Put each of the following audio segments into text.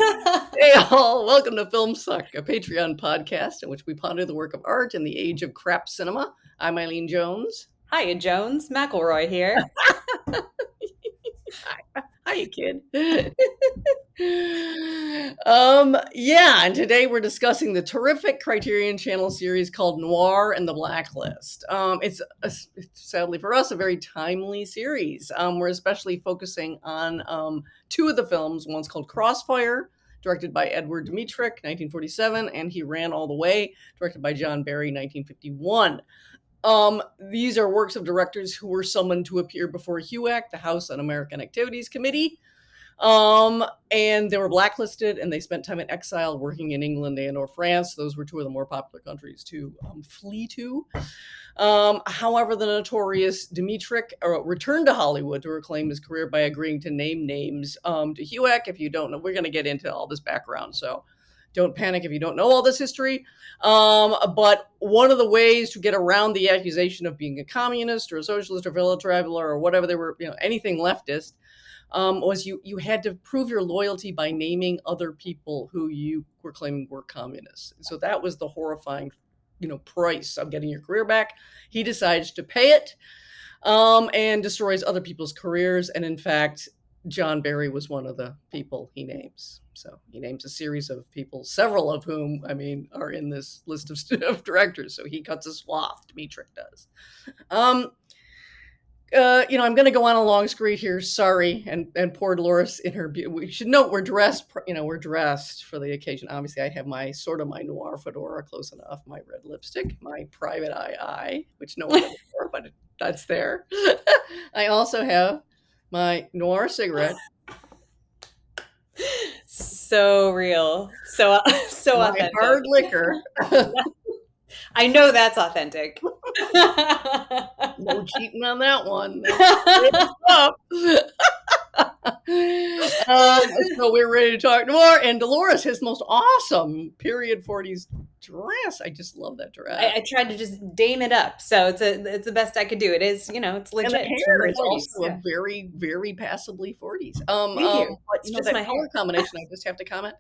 Hey all, welcome to Film Suck, a Patreon podcast in which we ponder the work of art in the age of crap cinema. I'm Eileen Jones. Hiya, Jones. McElroy here. Hi, kid. And today we're discussing the terrific Criterion Channel series called Noir and the Blacklist. It's sadly for us a very timely series. We're especially focusing on two of the films. One's called CROSSFIRE, directed by Edward Dmytryk, 1947, and He Ran All the Way, directed by John Berry, 1951. These are works of directors who were summoned to appear before HUAC, the House Un-American Activities Committee. And they were blacklisted, and they spent time in exile working in England and or France. Those were two of the more popular countries to flee to. However, the notorious Dmytryk returned to Hollywood to reclaim his career by agreeing to name names to HUAC. If you don't know, we're going to get into all this background, so don't panic if you don't know all this history. But one of the ways to get around the accusation of being a communist or a socialist or fellow traveler or whatever they were, anything leftist, was you had to prove your loyalty by naming other people who you were claiming were communists. So that was the horrifying, price of getting your career back. He decides to pay it, and destroys other people's careers. And in fact, John Berry was one of the people he names. So he names a series of people, several of whom, are in this list of directors. So he cuts a swath, Dmytryk does. I'm going to go on a long screed here. Sorry. And poor Dolores in her, we should note we're dressed for the occasion. Obviously I have my noir fedora close enough, my red lipstick, my private eye, which no one wore, but that's there. I also have my noir cigarette. So real. So my authentic. Hard liquor. I know that's authentic. No cheating on that one. So we're ready to talk more. And Dolores has most awesome period 40s dress. I just love that dress. I tried to just dame it up, so it's the best I could do. It is, it's legit. And the hair is also a very, very passably 40s. Thank you. But It's just that my color hair. combination, I just have to comment.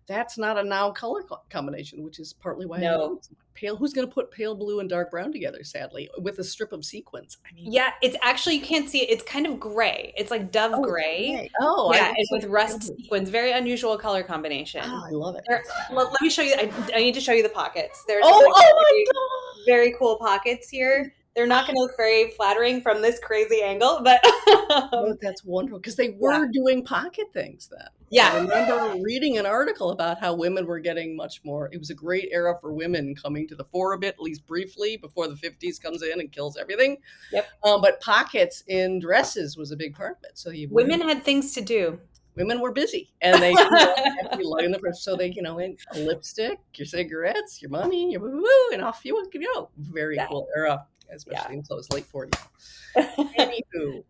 That's not a now color combination, which is partly why No. Pale. Who's going to put pale blue and dark brown together? Sadly, with a strip of sequins. Yeah, it's actually, you can't see it. It's kind of gray. It's like dove gray. Okay. Oh, yeah, and with rust sequins. Very unusual color combination. Oh, I love it. Let me show you. I need to show you the pockets. There's my God! Very cool pockets here. They're not going to look very flattering from this crazy angle, but that's wonderful because they were doing pocket things then. Yeah. I remember reading an article about how women were getting much more. It was a great era for women coming to the fore a bit, at least briefly, before the 50s comes in and kills everything. Yep. But pockets in dresses was a big part of it. So women had things to do. Women were busy, and they had to be lugging the so they, a lipstick, your cigarettes, your money, your woo, and off you go. Very cool era, especially in those late 40s. Anywho.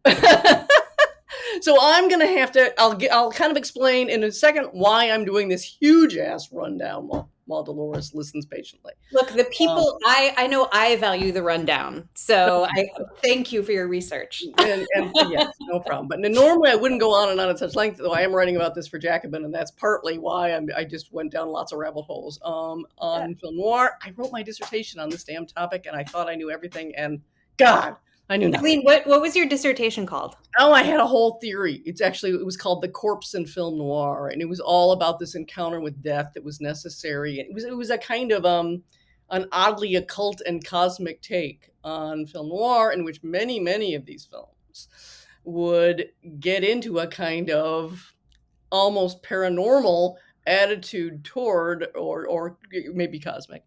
So I'm going to have to, I'll kind of explain in a second why I'm doing this huge ass rundown while Dolores listens patiently. Look, the people, I know I value the rundown. So I thank you for your research. And yes, no problem. But normally I wouldn't go on and on at such length, though I am writing about this for Jacobin, and that's partly why I just went down lots of rabbit holes on film noir. I wrote my dissertation on this damn topic, and I thought I knew everything, and God, I knew nothing. Eileen, what was your dissertation called? Oh, I had a whole theory. It was called The Corpse in Film Noir, and it was all about this encounter with death that was necessary. It was a kind of an oddly occult and cosmic take on film noir, in which many, many of these films would get into a kind of almost paranormal attitude toward, or maybe cosmic,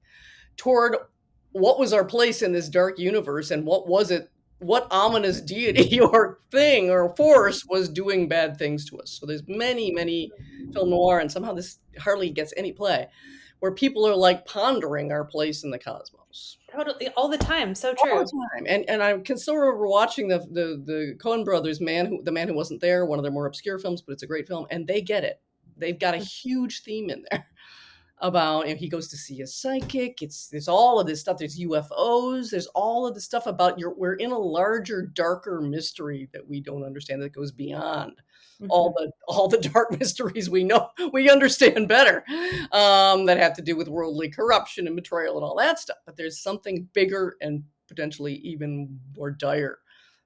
toward what was our place in this dark universe, and what was it? What ominous deity or thing or force was doing bad things to us? So there's many, many film noir, and somehow this hardly gets any play, where people are like pondering our place in the cosmos. Totally, all the time. So true. All the time. And I can still remember watching the Coen brothers, The Man Who Wasn't There, one of their more obscure films, but it's a great film, and they get it. They've got a huge theme in there. about, he goes to see a psychic. There's all of this stuff. There's UFOs. There's all of this stuff about we're in a larger, darker mystery that we don't understand, that goes beyond all the dark mysteries we know, we understand better, that have to do with worldly corruption and betrayal and all that stuff. But there's something bigger and potentially even more dire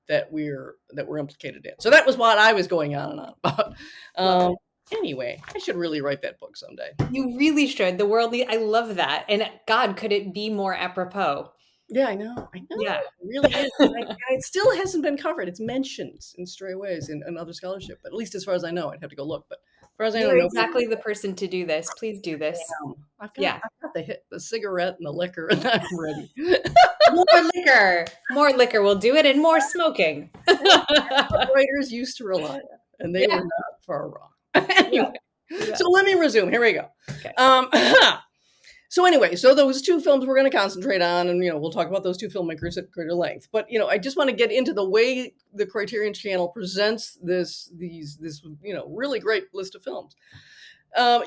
that we're implicated in. So that was what I was going on and on about. Anyway, I should really write that book someday. You really should. The world, I love that. And God, could it be more apropos? Yeah, I know. Yeah. It really is. And it still hasn't been covered. It's mentioned in stray ways in other scholarship, but at least as far as I know. I'd have to go look. But as far as I know, You're exactly the person to do this. Please do this. I've got the cigarette and the liquor, and I'm ready. More liquor will do it, and more smoking. That's what writers used to rely on, and they were not far wrong. Anyway, so let me resume. Here we go. Okay. So anyway, so those two films we're going to concentrate on, and we'll talk about those two filmmakers at greater length. But I just want to get into the way the Criterion Channel presents this really great list of films.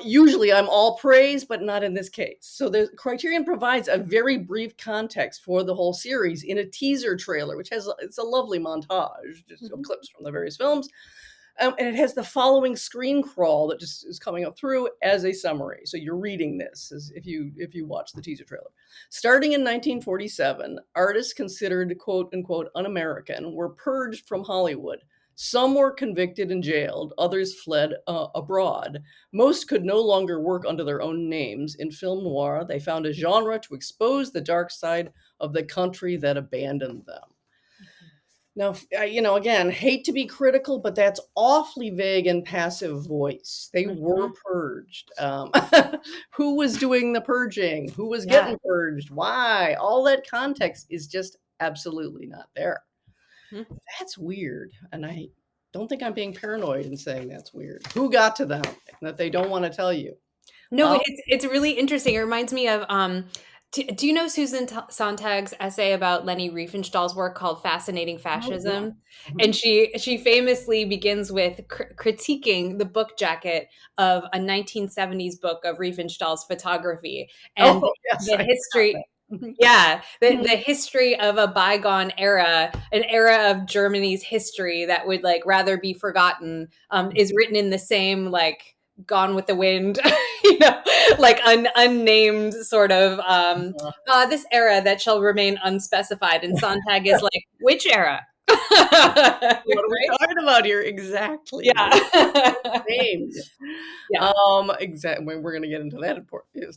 Usually I'm all praise, but not in this case. So the Criterion provides a very brief context for the whole series in a teaser trailer, which it's a lovely montage, just clips from the various films. And it has the following screen crawl that just is coming up through as a summary. So you're reading this as if you watch the teaser trailer. Starting in 1947, artists considered quote unquote un-American were purged from Hollywood. Some were convicted and jailed. Others fled abroad. Most could no longer work under their own names. In film noir, they found a genre to expose the dark side of the country that abandoned them. Now, again, hate to be critical, but that's awfully vague and passive voice. They were purged. Who was doing the purging? Who was getting purged? Why? All that context is just absolutely not there. That's weird. And I don't think I'm being paranoid in saying that's weird. Who got to them that they don't want to tell you? No, it's really interesting. It reminds me of... Do you know Susan Sontag's essay about Leni Riefenstahl's work called Fascinating Fascism? And she famously begins with critiquing the book jacket of a 1970s book of Riefenstahl's photography and the history. The history of a bygone era, an era of Germany's history that would rather be forgotten, is written in the same Gone with the Wind, unnamed sort of this era that shall remain unspecified. And Sontag is like, which era? What are we talking about here? Exactly. Yeah. Named. Exactly. We're going to get into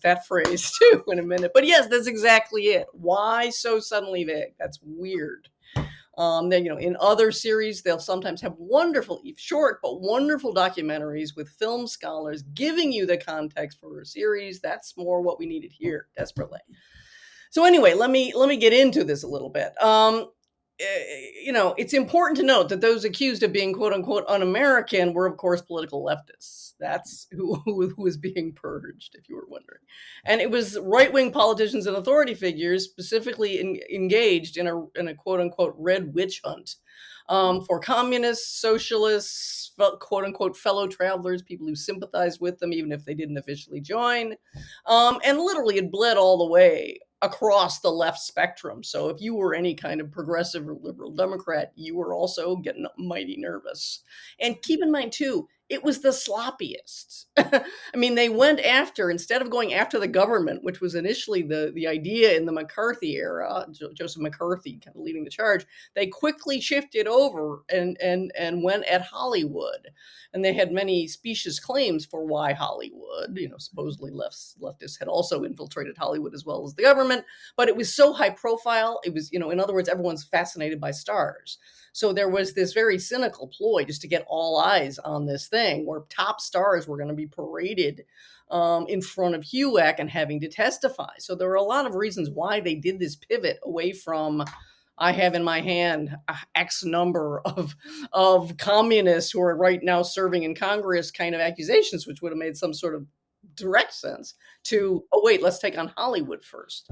that phrase too in a minute. But yes, that's exactly it. Why so suddenly vague? That's weird. Then, in other series, they'll sometimes have short but wonderful documentaries with film scholars giving you the context for a series. That's more what we needed here, desperately. So anyway, let me get into this a little bit. It's important to note that those accused of being quote unquote un-American were, of course, political leftists. That's who was being purged, if you were wondering. And it was right-wing politicians and authority figures specifically engaged in a quote unquote red witch hunt for communists, socialists, quote unquote fellow travelers, people who sympathized with them, even if they didn't officially join. And literally it bled all the way across the left spectrum. So if you were any kind of progressive or liberal Democrat, you were also getting mighty nervous. And keep in mind too, it was the sloppiest. I mean, they went after, instead of going after the government, which was initially the idea in the McCarthy era, Joseph McCarthy kind of leading the charge, they quickly shifted over and went at Hollywood. And they had many specious claims for why Hollywood, supposedly leftists had also infiltrated Hollywood as well as the government, but it was so high profile. It was, in other words, everyone's fascinated by stars. So there was this very cynical ploy just to get all eyes on this thing where top stars were going to be paraded in front of HUAC and having to testify. So there were a lot of reasons why they did this pivot away from, I have in my hand X number of communists who are right now serving in Congress kind of accusations, which would have made some sort of direct sense, to, oh, wait, let's take on Hollywood first.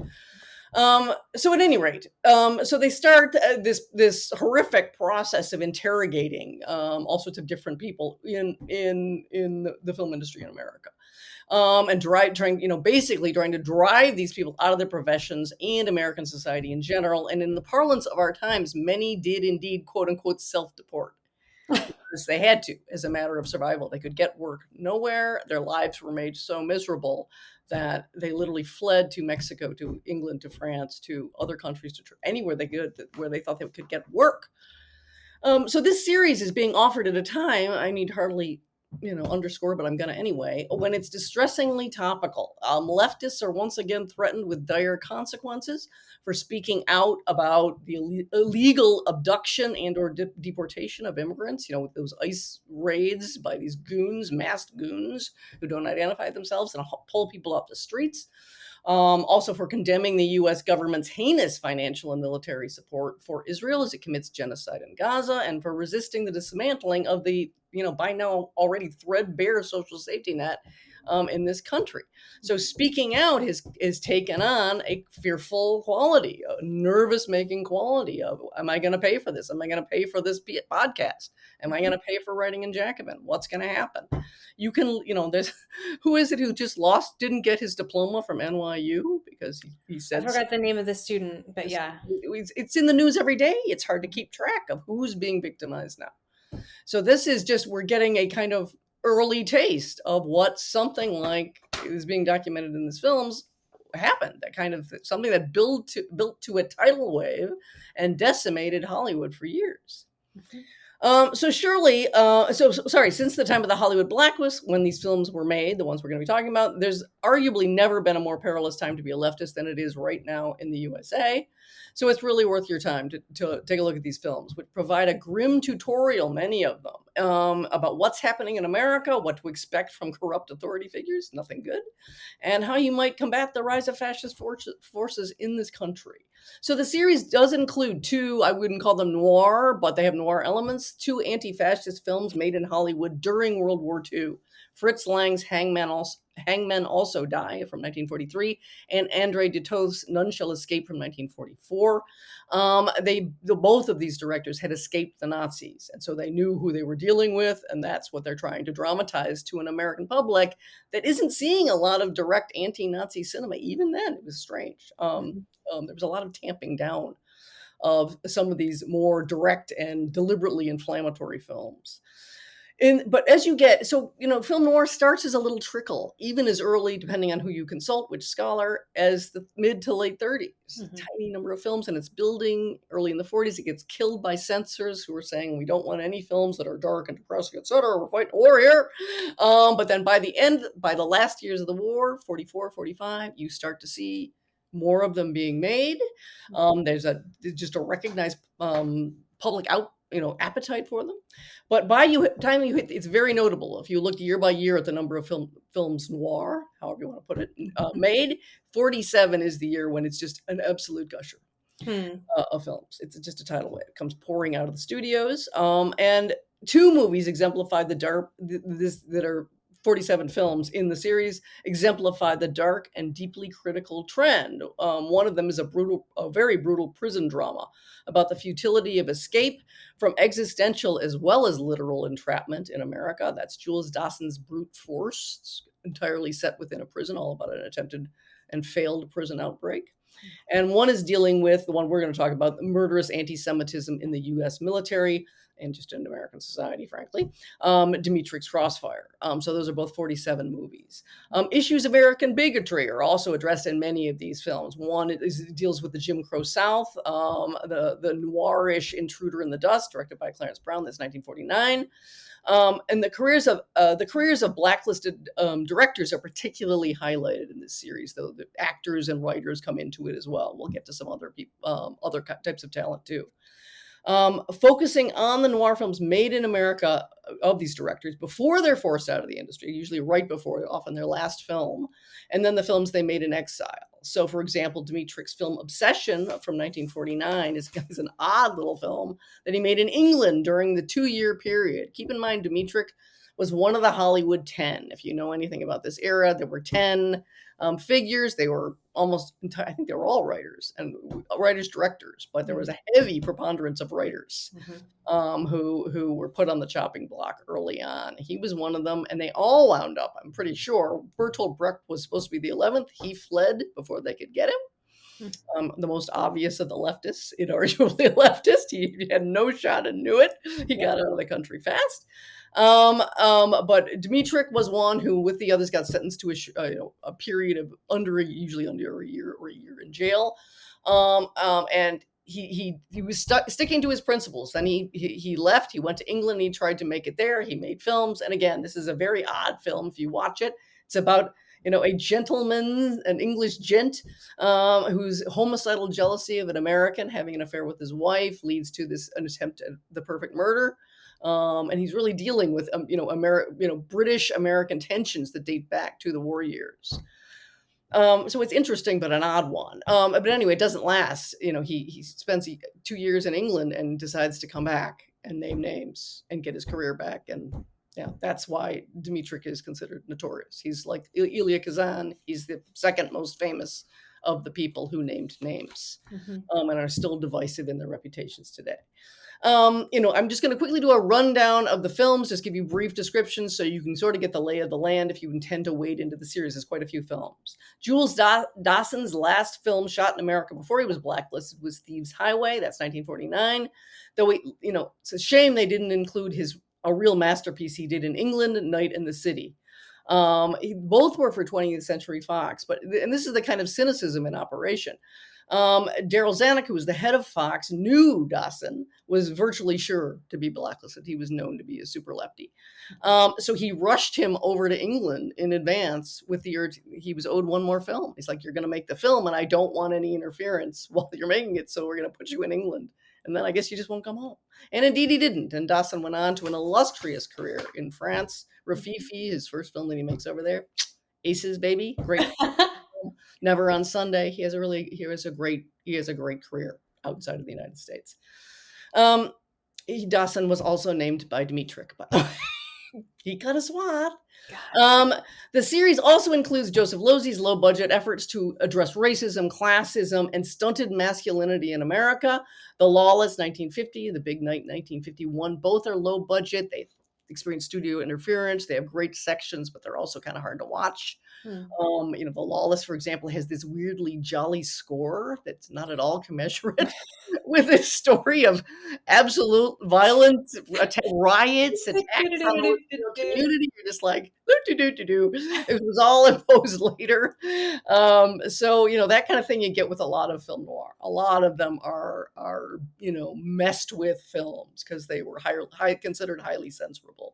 So at any rate, so they start this horrific process of interrogating all sorts of different people in the film industry in America, and basically trying to drive these people out of their professions and American society in general. And in the parlance of our times, many did indeed, quote unquote, self-deport, because they had to, as a matter of survival. They could get work nowhere. Their lives were made so miserable that they literally fled to Mexico, to England, to France, to other countries, to anywhere they could, where they thought they could get work. So this series is being offered at a time, I need hardly underscore, but I'm going to anyway, when it's distressingly topical. Leftists are once again threatened with dire consequences for speaking out about the illegal abduction and or deportation of immigrants, with those ICE raids by these goons, masked goons who don't identify themselves and pull people off the streets. Also for condemning the U.S. government's heinous financial and military support for Israel as it commits genocide in Gaza, and for resisting the dismantling of the, by now already threadbare social safety net in this country. So speaking out is taken on a fearful quality, a nervous-making quality of, am I going to pay for this? Am I going to pay for this podcast? Am I going to pay for writing in Jacobin? What's going to happen? You can, there's, who is it who just didn't get his diploma from NYU because he said, I forgot the name of the student, but yeah. It's in the news every day. It's hard to keep track of who's being victimized now. So this is just, we're getting a kind of early taste of what something like is being documented in these films happened. That kind of something that built to a tidal wave and decimated Hollywood for years. So surely, since the time of the Hollywood Blacklist, when these films were made, the ones we're going to be talking about, there's arguably never been a more perilous time to be a leftist than it is right now in the USA. So it's really worth your time to take a look at these films, which provide a grim tutorial, many of them, about what's happening in America, what to expect from corrupt authority figures, nothing good, and how you might combat the rise of fascist forces in this country. So the series does include two, I wouldn't call them noir, but they have noir elements, two anti-fascist films made in Hollywood during World War II. Fritz Lang's Hangmen Also Die from 1943, and André Dito's None Shall Escape from 1944. Both of these directors had escaped the Nazis, and so they knew who they were dealing with, and that's what they're trying to dramatize to an American public that isn't seeing a lot of direct anti-Nazi cinema. Even then, it was strange. There was a lot of tamping down of some of these more direct and deliberately inflammatory films. But as you get, film noir starts as a little trickle, even as early, depending on who you consult, which scholar, as the mid to late 30s. Mm-hmm. A tiny number of films, and it's building early in the 40s. It gets killed by censors who are saying, we don't want any films that are dark and depressing, etc. We're fighting a war here. But then by the last years of the war, 44, 45, you start to see more of them being made. There's just a recognized public appetite for them. But time you hit, it's very notable. If you look year by year at the number of films noir, however you want to put it, made, 47 is the year when it's just an absolute gusher of films. It's just a tidal wave. It comes pouring out of the studios. And two movies exemplify that are 47 films in the series exemplify the dark and deeply critical trend. One of them is a very brutal prison drama about the futility of escape from existential as well as literal entrapment in America. That's Jules Dawson's Brute Force. It's entirely set within a prison, all about an attempted and failed prison outbreak. And one is dealing with the one we're going to talk about, the murderous anti-Semitism in the U.S. military and just in American society, frankly, Dmytryk's CROSSFIRE. So those are both 47 movies. Issues of American bigotry are also addressed in many of these films. One deals with the Jim Crow South, the noirish Intruder in the Dust, directed by Clarence Brown, that's 1949. And the careers of blacklisted directors are particularly highlighted in this series, though the actors and writers come into it as well. We'll get to some other types of talent too. Focusing on the noir films made in America of these directors before they're forced out of the industry, usually right before, often their last film, and then the films they made in exile. So, for example, Dmytryk's film Obsession from 1949 is an odd little film that he made in England during the 2-year period. Keep in mind, Dmytryk was one of the Hollywood 10. If you know anything about this era, there were 10 figures. They were almost entire, I think they were all writers and writers directors, but there was a heavy preponderance of writers who were put on the chopping block early on. He was one of them, and they all wound up, I'm pretty sure. Bertolt Brecht was supposed to be the 11th. He fled before they could get him. The most obvious of the leftists, inarguably a leftist. He had no shot and knew it. He got out of the country fast. But Dmytryk was one who, with the others, got sentenced to a period of usually under a year in jail. And he was sticking to his principles. Then he left. He went to England. He tried to make it there. He made films. And again, this is a very odd film if you watch it. It's about a gentleman, an English gent, whose homicidal jealousy of an American having an affair with his wife leads to an attempt at the perfect murder. And he's really dealing with, British American tensions that date back to the war years. So it's interesting, but an odd one. But anyway, it doesn't last. He spends 2 years in England and decides to come back and name names and get his career back. And yeah, that's why Dmytryk is considered notorious. He's like Elia Kazan. He's the second most famous of the people who named names, and are still divisive in their reputations today. I'm just going to quickly do a rundown of the films, just give you brief descriptions so you can sort of get the lay of the land if you intend to wade into the series. There's quite a few films. Jules Dawson's last film shot in America before he was blacklisted was Thieves Highway. That's 1949. Though it's a shame they didn't include a real masterpiece he did in England, Night in the City. Both were for 20th Century Fox, and this is the kind of cynicism in operation. Daryl Zanuck, who was the head of Fox, knew Dawson was virtually sure to be blacklisted. He was known to be a super lefty. So he rushed him over to England in advance with the urge. He was owed one more film. He's like, you're going to make the film, and I don't want any interference while you're making it, so we're going to put you in England. And then I guess you just won't come home. And indeed he didn't. And Dawson went on to an illustrious career in France. Rafifi, his first film that he makes over there. Aces, baby. Great. Never on Sunday. He has a great career outside of the United States. Dawson was also named by Dmytryk, but he cut a swat. The series also includes Joseph Losey's low-budget efforts to address racism, classism, and stunted masculinity in America. The Lawless, 1950, The Big Night, 1951. Both are low-budget. They experience studio interference. They have great sections, but they're also kind of hard to watch. The Lawless, for example, has this weirdly jolly score that's not at all commensurate with a story of absolute violence, riots, attacks on the community. You're just like, do. It was all imposed later. So that kind of thing you get with a lot of film noir. A lot of them are messed with films because they were considered highly censorable.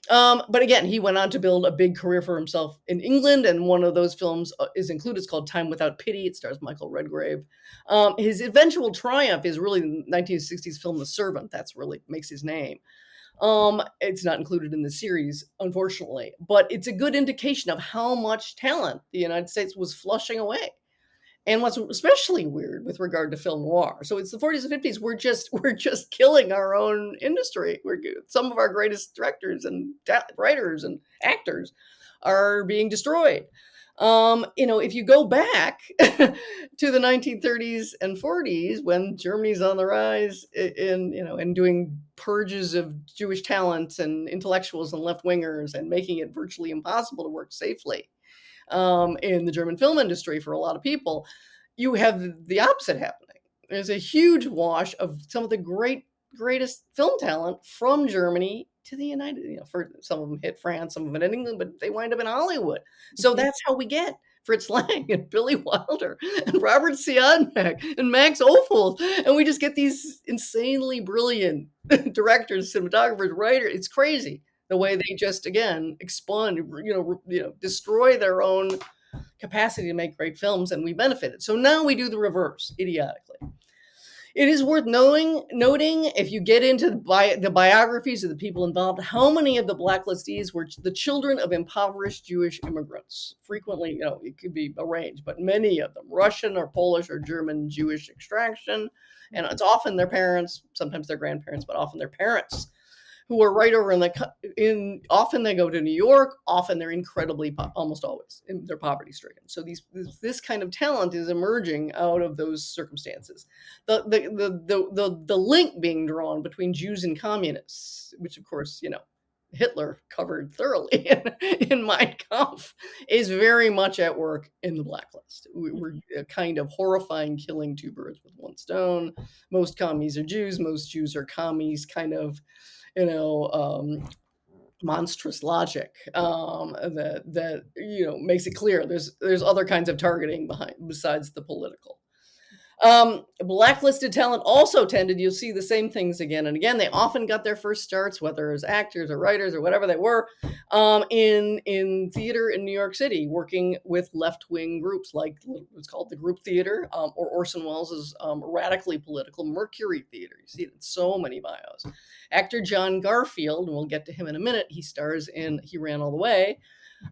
But again, he went on to build a big career for himself in England, and one of those films is included. It's called Time Without Pity. It stars Michael Redgrave. His eventual triumph is really the 1960s film The Servant. That's really makes his name. It's not included in the series, unfortunately, but it's a good indication of how much talent the United States was flushing away. And what's especially weird with regard to film noir, so it's the 40s and 50s. We're just killing our own industry. Some of our greatest directors and writers and actors are being destroyed. If you go back to the 1930s and 40s, when Germany's on the rise and doing purges of Jewish talent and intellectuals and left-wingers and making it virtually impossible to work safely in the German film industry for a lot of people, you have the opposite happening. There's a huge wash of some of the greatest film talent from Germany to the for some of them hit France, some of it in England, but they wind up in Hollywood. So that's how we get Fritz Lang and Billy Wilder and Robert Siodmak and Max Ophuls. And we just get these insanely brilliant directors, cinematographers, writers. It's crazy the way they just, again, expunge, destroy their own capacity to make great films, and we benefited. So now we do the reverse, idiotically. It is worth noting, if you get into the biographies of the people involved, how many of the blacklistees were the children of impoverished Jewish immigrants. Frequently, it could be a range, but many of them, Russian or Polish or German Jewish extraction. And it's often their parents, sometimes their grandparents, but often their parents who are right over often they go to New York, often they're almost always they're poverty stricken. So this kind of talent is emerging out of those circumstances. The link being drawn between Jews and communists, which of course, Hitler covered thoroughly in Mein Kampf, is very much at work in the Blacklist. We're a kind of horrifying killing two birds with one stone. Most commies are Jews, most Jews are commies, kind of, monstrous logic that makes it clear there's other kinds of targeting behind besides the political. Blacklisted talent also you'll see the same things again and again. They often got their first starts, whether as actors or writers or whatever they were, in theater in New York City, working with left-wing groups like what's called the Group Theater, or Orson Welles' radically political Mercury Theater. You see it in so many bios. Actor John Garfield, and we'll get to him in a minute, he stars in He Ran All the Way,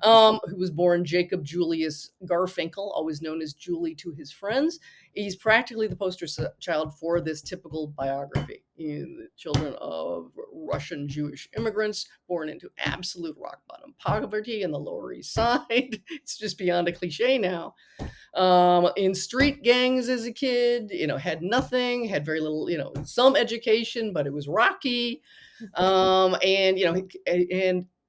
who was born Jacob Julius Garfinkel, always known as Julie to his friends. He's practically the poster child for this typical biography. The children of Russian Jewish immigrants born into absolute rock bottom poverty in the Lower East Side. It's just beyond a cliche now. In street gangs as a kid, had nothing, had very little, some education, but it was rocky. And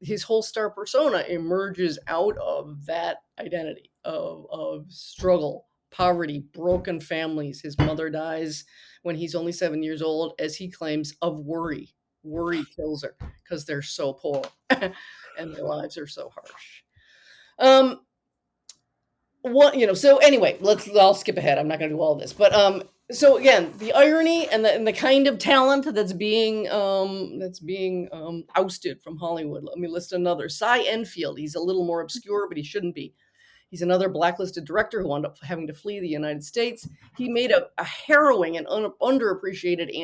his whole star persona emerges out of that identity of struggle, poverty, broken families. His mother dies when he's only 7 years old, as he claims, of worry. Worry kills her because they're so poor and their lives are so harsh. So anyway, I'll skip ahead. I'm not going to do all this, but so again, the irony and the kind of talent that's being ousted from Hollywood. Let me list another. Cy Enfield. He's a little more obscure, but he shouldn't be. He's another blacklisted director who wound up having to flee the United States. He made a harrowing and underappreciated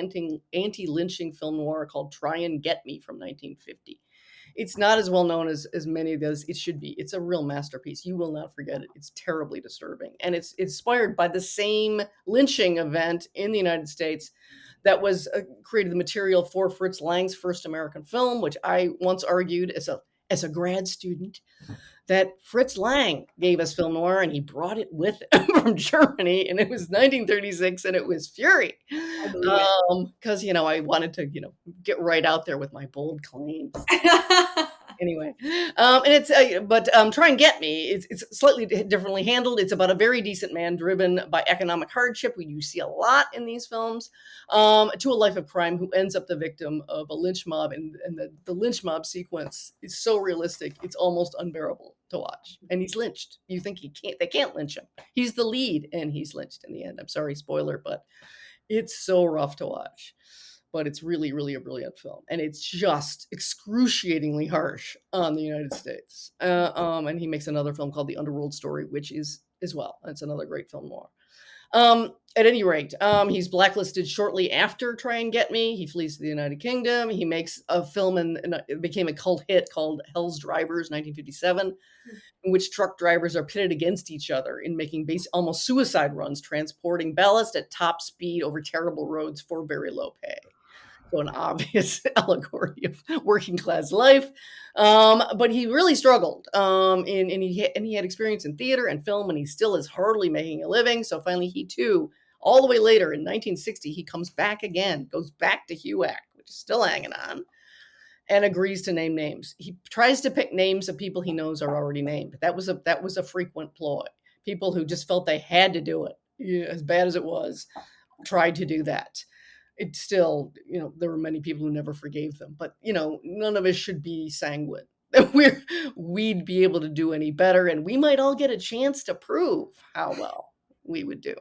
anti-lynching film noir called Try and Get Me from 1950. It's not as well known as many of those it should be. It's a real masterpiece. You will not forget it. It's terribly disturbing. And it's inspired by the same lynching event in the United States that was created the material for Fritz Lang's first American film, which I once argued as a grad student that Fritz Lang gave us film noir, and he brought it with him from Germany, and it was 1936, and it was Fury. Because, I wanted to, get right out there with my bold claims. Anyway, and it's Try and Get Me. It's slightly differently handled. It's about a very decent man driven by economic hardship, who you see a lot in these films, to a life of crime, who ends up the victim of a lynch mob, and the lynch mob sequence is so realistic, it's almost unbearable to watch. And he's lynched. You think they can't lynch him. He's the lead, and he's lynched in the end. I'm sorry, spoiler, but it's so rough to watch. But it's really, really a brilliant film. And it's just excruciatingly harsh on the United States. And he makes another film called The Underworld Story, which is as well. It's another great film noir. At any rate, he's blacklisted shortly after Try and Get Me. He flees to the United Kingdom. He makes a film, and it became a cult hit called Hell's Drivers, 1957, in which truck drivers are pitted against each other in making almost suicide runs, transporting ballast at top speed over terrible roads for very low pay. So an obvious allegory of working class life. But he really struggled. And he had experience in theater and film, and he still is hardly making a living. So finally, he too, all the way later in 1960, he comes back again, goes back to HUAC, which is still hanging on, and agrees to name names. He tries to pick names of people he knows are already named. That was a frequent ploy. People who just felt they had to do it, as bad as it was, tried to do that. It's still, there were many people who never forgave them, but, none of us should be sanguine that we'd be able to do any better. And we might all get a chance to prove how well we would do.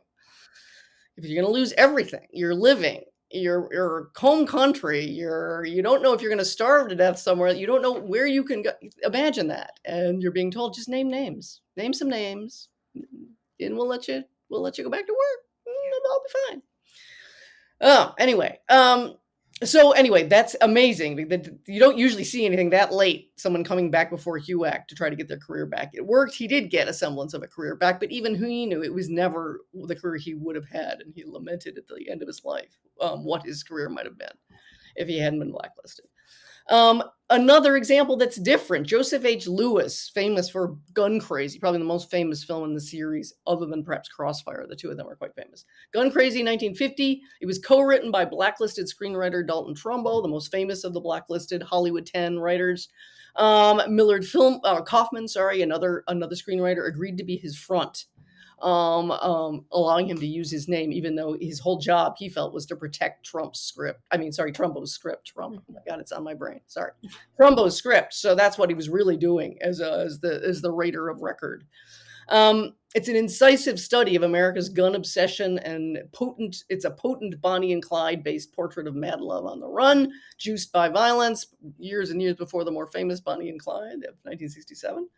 If you're going to lose everything, you're living, your home country, you don't know if you're going to starve to death somewhere. You don't know where you can go. Imagine that. And you're being told, just name names, name some names, and we'll let you go back to work. I'll be fine. Oh, anyway. So anyway, that's amazing. You don't usually see anything that late, someone coming back before HUAC to try to get their career back. It worked. He did get a semblance of a career back, but even he knew it was never the career he would have had. And he lamented at the end of his life what his career might have been if he hadn't been blacklisted. Another example that's different, Joseph H. Lewis, famous for Gun Crazy, probably the most famous film in the series, other than perhaps Crossfire. The two of them are quite famous. Gun Crazy, 1950. It was co-written by blacklisted screenwriter Dalton Trumbo, the most famous of the blacklisted Hollywood 10 writers. Kaufman, another screenwriter, agreed to be his front, allowing him to use his name, even though his whole job, he felt, was to protect Trumbo's script. Trump. Oh my God, it's on my brain. Sorry. Trumbo's script. So that's what he was really doing as the writer of record. It's an incisive study of America's gun obsession and it's a potent Bonnie and Clyde based portrait of mad love on the run, juiced by violence, years and years before the more famous Bonnie and Clyde of 1967.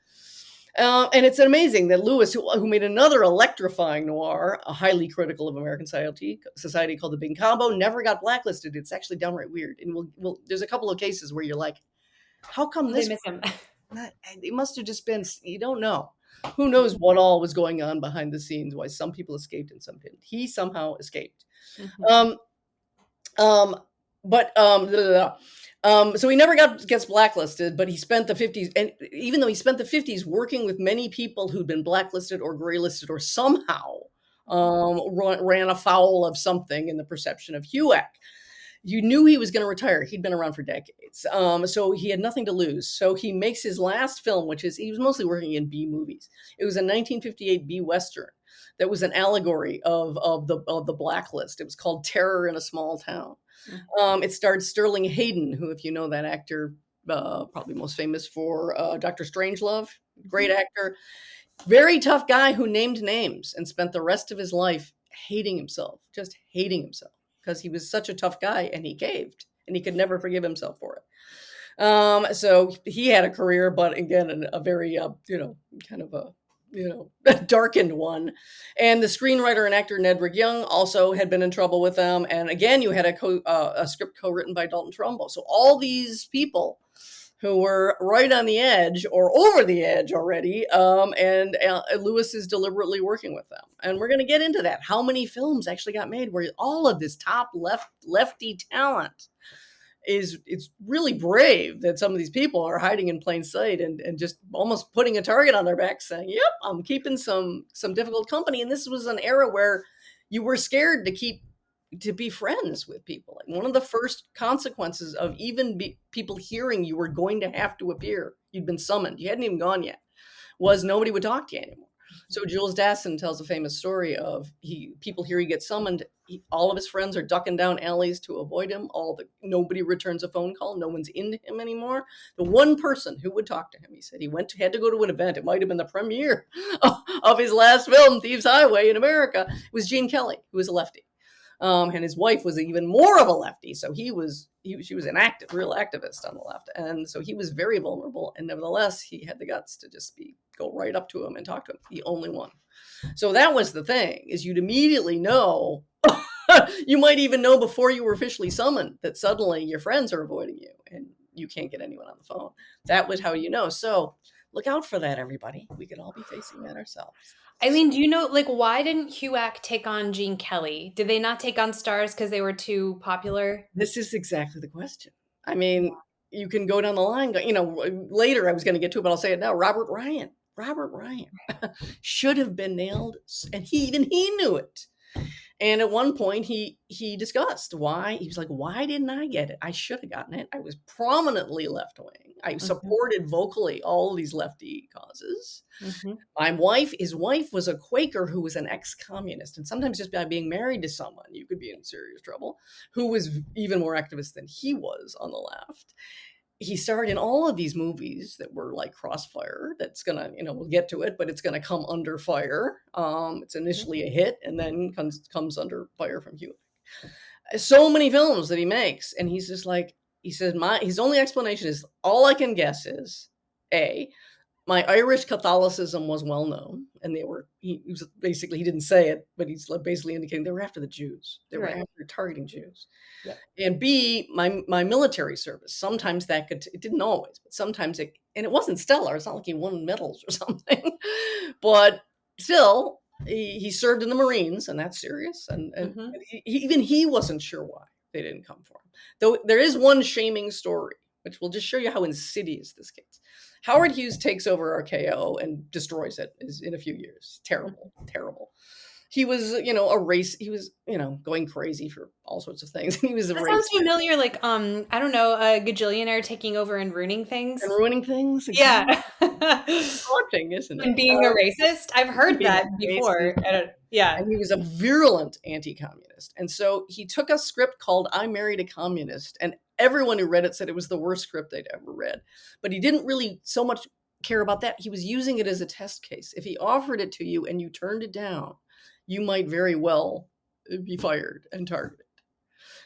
And it's amazing that Lewis, who made another electrifying noir, highly critical of American society called The Big Combo, never got blacklisted. It's actually downright weird. And there's a couple of cases where you're like, how come this? They miss him. It must have just been, you don't know. Who knows what all was going on behind the scenes, why some people escaped and some didn't. He somehow escaped. Mm-hmm. So he never gets blacklisted, but he spent the 50s, and even though he spent the 50s working with many people who'd been blacklisted or graylisted or somehow ran afoul of something in the perception of HUAC, you knew he was going to retire. He'd been around for decades, so he had nothing to lose. So he makes his last film, he was mostly working in B movies. It was a 1958 B Western that was an allegory of the Blacklist. It was called Terror in a Small Town. It starred Sterling Hayden, who, if you know that actor, probably most famous for Dr. Strangelove, great actor, very tough guy who named names and spent the rest of his life just hating himself, because he was such a tough guy and he caved and he could never forgive himself for it. So he had a career, but again, a very, a darkened one. And the screenwriter and actor Nedrick Young also had been in trouble with them. And again, you had a script co-written by Dalton Trumbo. So all these people who were right on the edge or over the edge already, and Lewis is deliberately working with them. And we're going to get into that. How many films actually got made where all of this top lefty talent it's really brave that some of these people are hiding in plain sight and just almost putting a target on their back, saying, yep, I'm keeping some difficult company. And this was an era where you were scared to be friends with people. Like, one of the first consequences of even people hearing you were going to have to appear, you'd been summoned, you hadn't even gone yet, was nobody would talk to you anymore. So Jules Dassin tells a famous story of people hear he gets summoned. All of his friends are ducking down alleys to avoid him. Nobody returns a phone call. No one's into him anymore. The one person who would talk to him, he said, had to go to an event. It might have been the premiere of his last film, Thieves Highway, in America. It was Gene Kelly, who was a lefty. And his wife was even more of a lefty. So she was an real activist on the left. And so he was very vulnerable. And nevertheless, he had the guts to just go right up to him and talk to him. The only one. So that was the thing, is you'd immediately know, you might even know before you were officially summoned, that suddenly your friends are avoiding you and you can't get anyone on the phone. That was how you know. So look out for that, everybody. We could all be facing that ourselves. Eileen, do you know, why didn't HUAC take on Gene Kelly? Did they not take on stars because they were too popular? This is exactly the question. I mean, you can go down the line. Later I was going to get to it, but I'll say it now. Robert Ryan should have been nailed, and he knew it. And at one point, he discussed why. He was like, why didn't I get it? I should have gotten it. I was prominently left-wing. I supported vocally all these lefty causes. Mm-hmm. His wife was a Quaker who was an ex-communist. And sometimes just by being married to someone, you could be in serious trouble, who was even more activist than he was on the left. He starred in all of these movies that were like Crossfire. That's going to, we'll get to it, but it's going to come under fire. It's initially a hit and then comes under fire from HUAC. So many films that he makes. And he's just like, he says, his only explanation is, all I can guess is, A, my Irish Catholicism was well known. And he didn't say it, but he's basically indicating they were after the Jews. They were after targeting Jews. Yeah. And B, my military service. Sometimes it didn't always, but sometimes and it wasn't stellar. It's not like he won medals or something, but still he served in the Marines, and that's serious. And even he wasn't sure why they didn't come for him. Though there is one shaming story which will just show you how insidious this gets. Howard Hughes takes over RKO and destroys it in a few years. Terrible, terrible. He was, he was, going crazy for all sorts of things. He was a That sounds racist familiar, like, I don't know, a gajillionaire taking over and ruining things. and ruining things. Yeah. Exactly. Haunting, isn't it? And being a racist? I've heard Being that a before. racist. Yeah. And he was a virulent anti-communist. And so he took a script called I Married a Communist, and everyone who read it said it was the worst script they'd ever read. But he didn't really so much care about that. He was using it as a test case. If he offered it to you and you turned it down, you might very well be fired and targeted.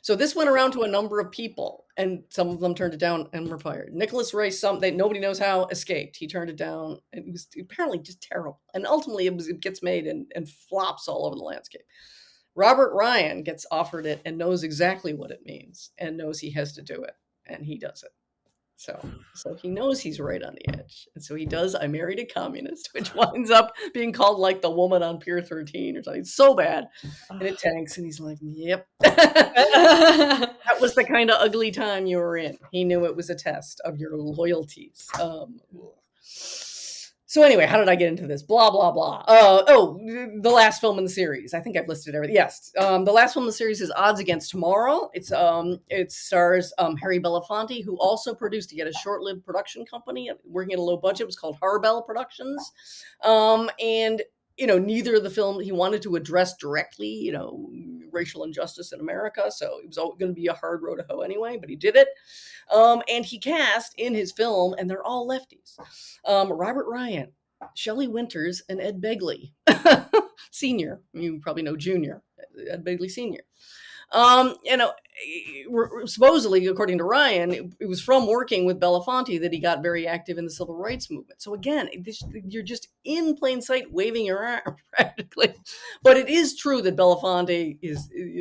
So this went around to a number of people, and some of them turned it down and were fired. Nicholas Ray, nobody knows how, escaped. He turned it down, and it was apparently just terrible. And ultimately, it gets made and flops all over the landscape. Robert Ryan gets offered it and knows exactly what it means and knows he has to do it, and he does it. So he knows he's right on the edge. And so he does I Married a Communist, which winds up being called like The Woman on Pier 13 or something. It's so bad. And it tanks, and he's like, yep. That was the kind of ugly time you were in. He knew it was a test of your loyalties. So anyway, how did I get into this? Blah, blah, blah. The last film in the series. I think I've listed everything. Yes. The last film in the series is Odds Against Tomorrow. It stars Harry Belafonte, who also produced, he had a short-lived production company working at a low budget. It was called Harbell Productions. And neither of the film, he wanted to address directly, racial injustice in America. So it was going to be a hard road to hoe anyway, but he did it. And he cast in his film, and they're all lefties, Robert Ryan, Shelley Winters, and Ed Begley, Sr. You probably know Junior, Ed Begley Sr. Supposedly, according to Ryan, it was from working with Belafonte that he got very active in the civil rights movement. So again, you're just in plain sight waving your arm practically. But it is true that Belafonte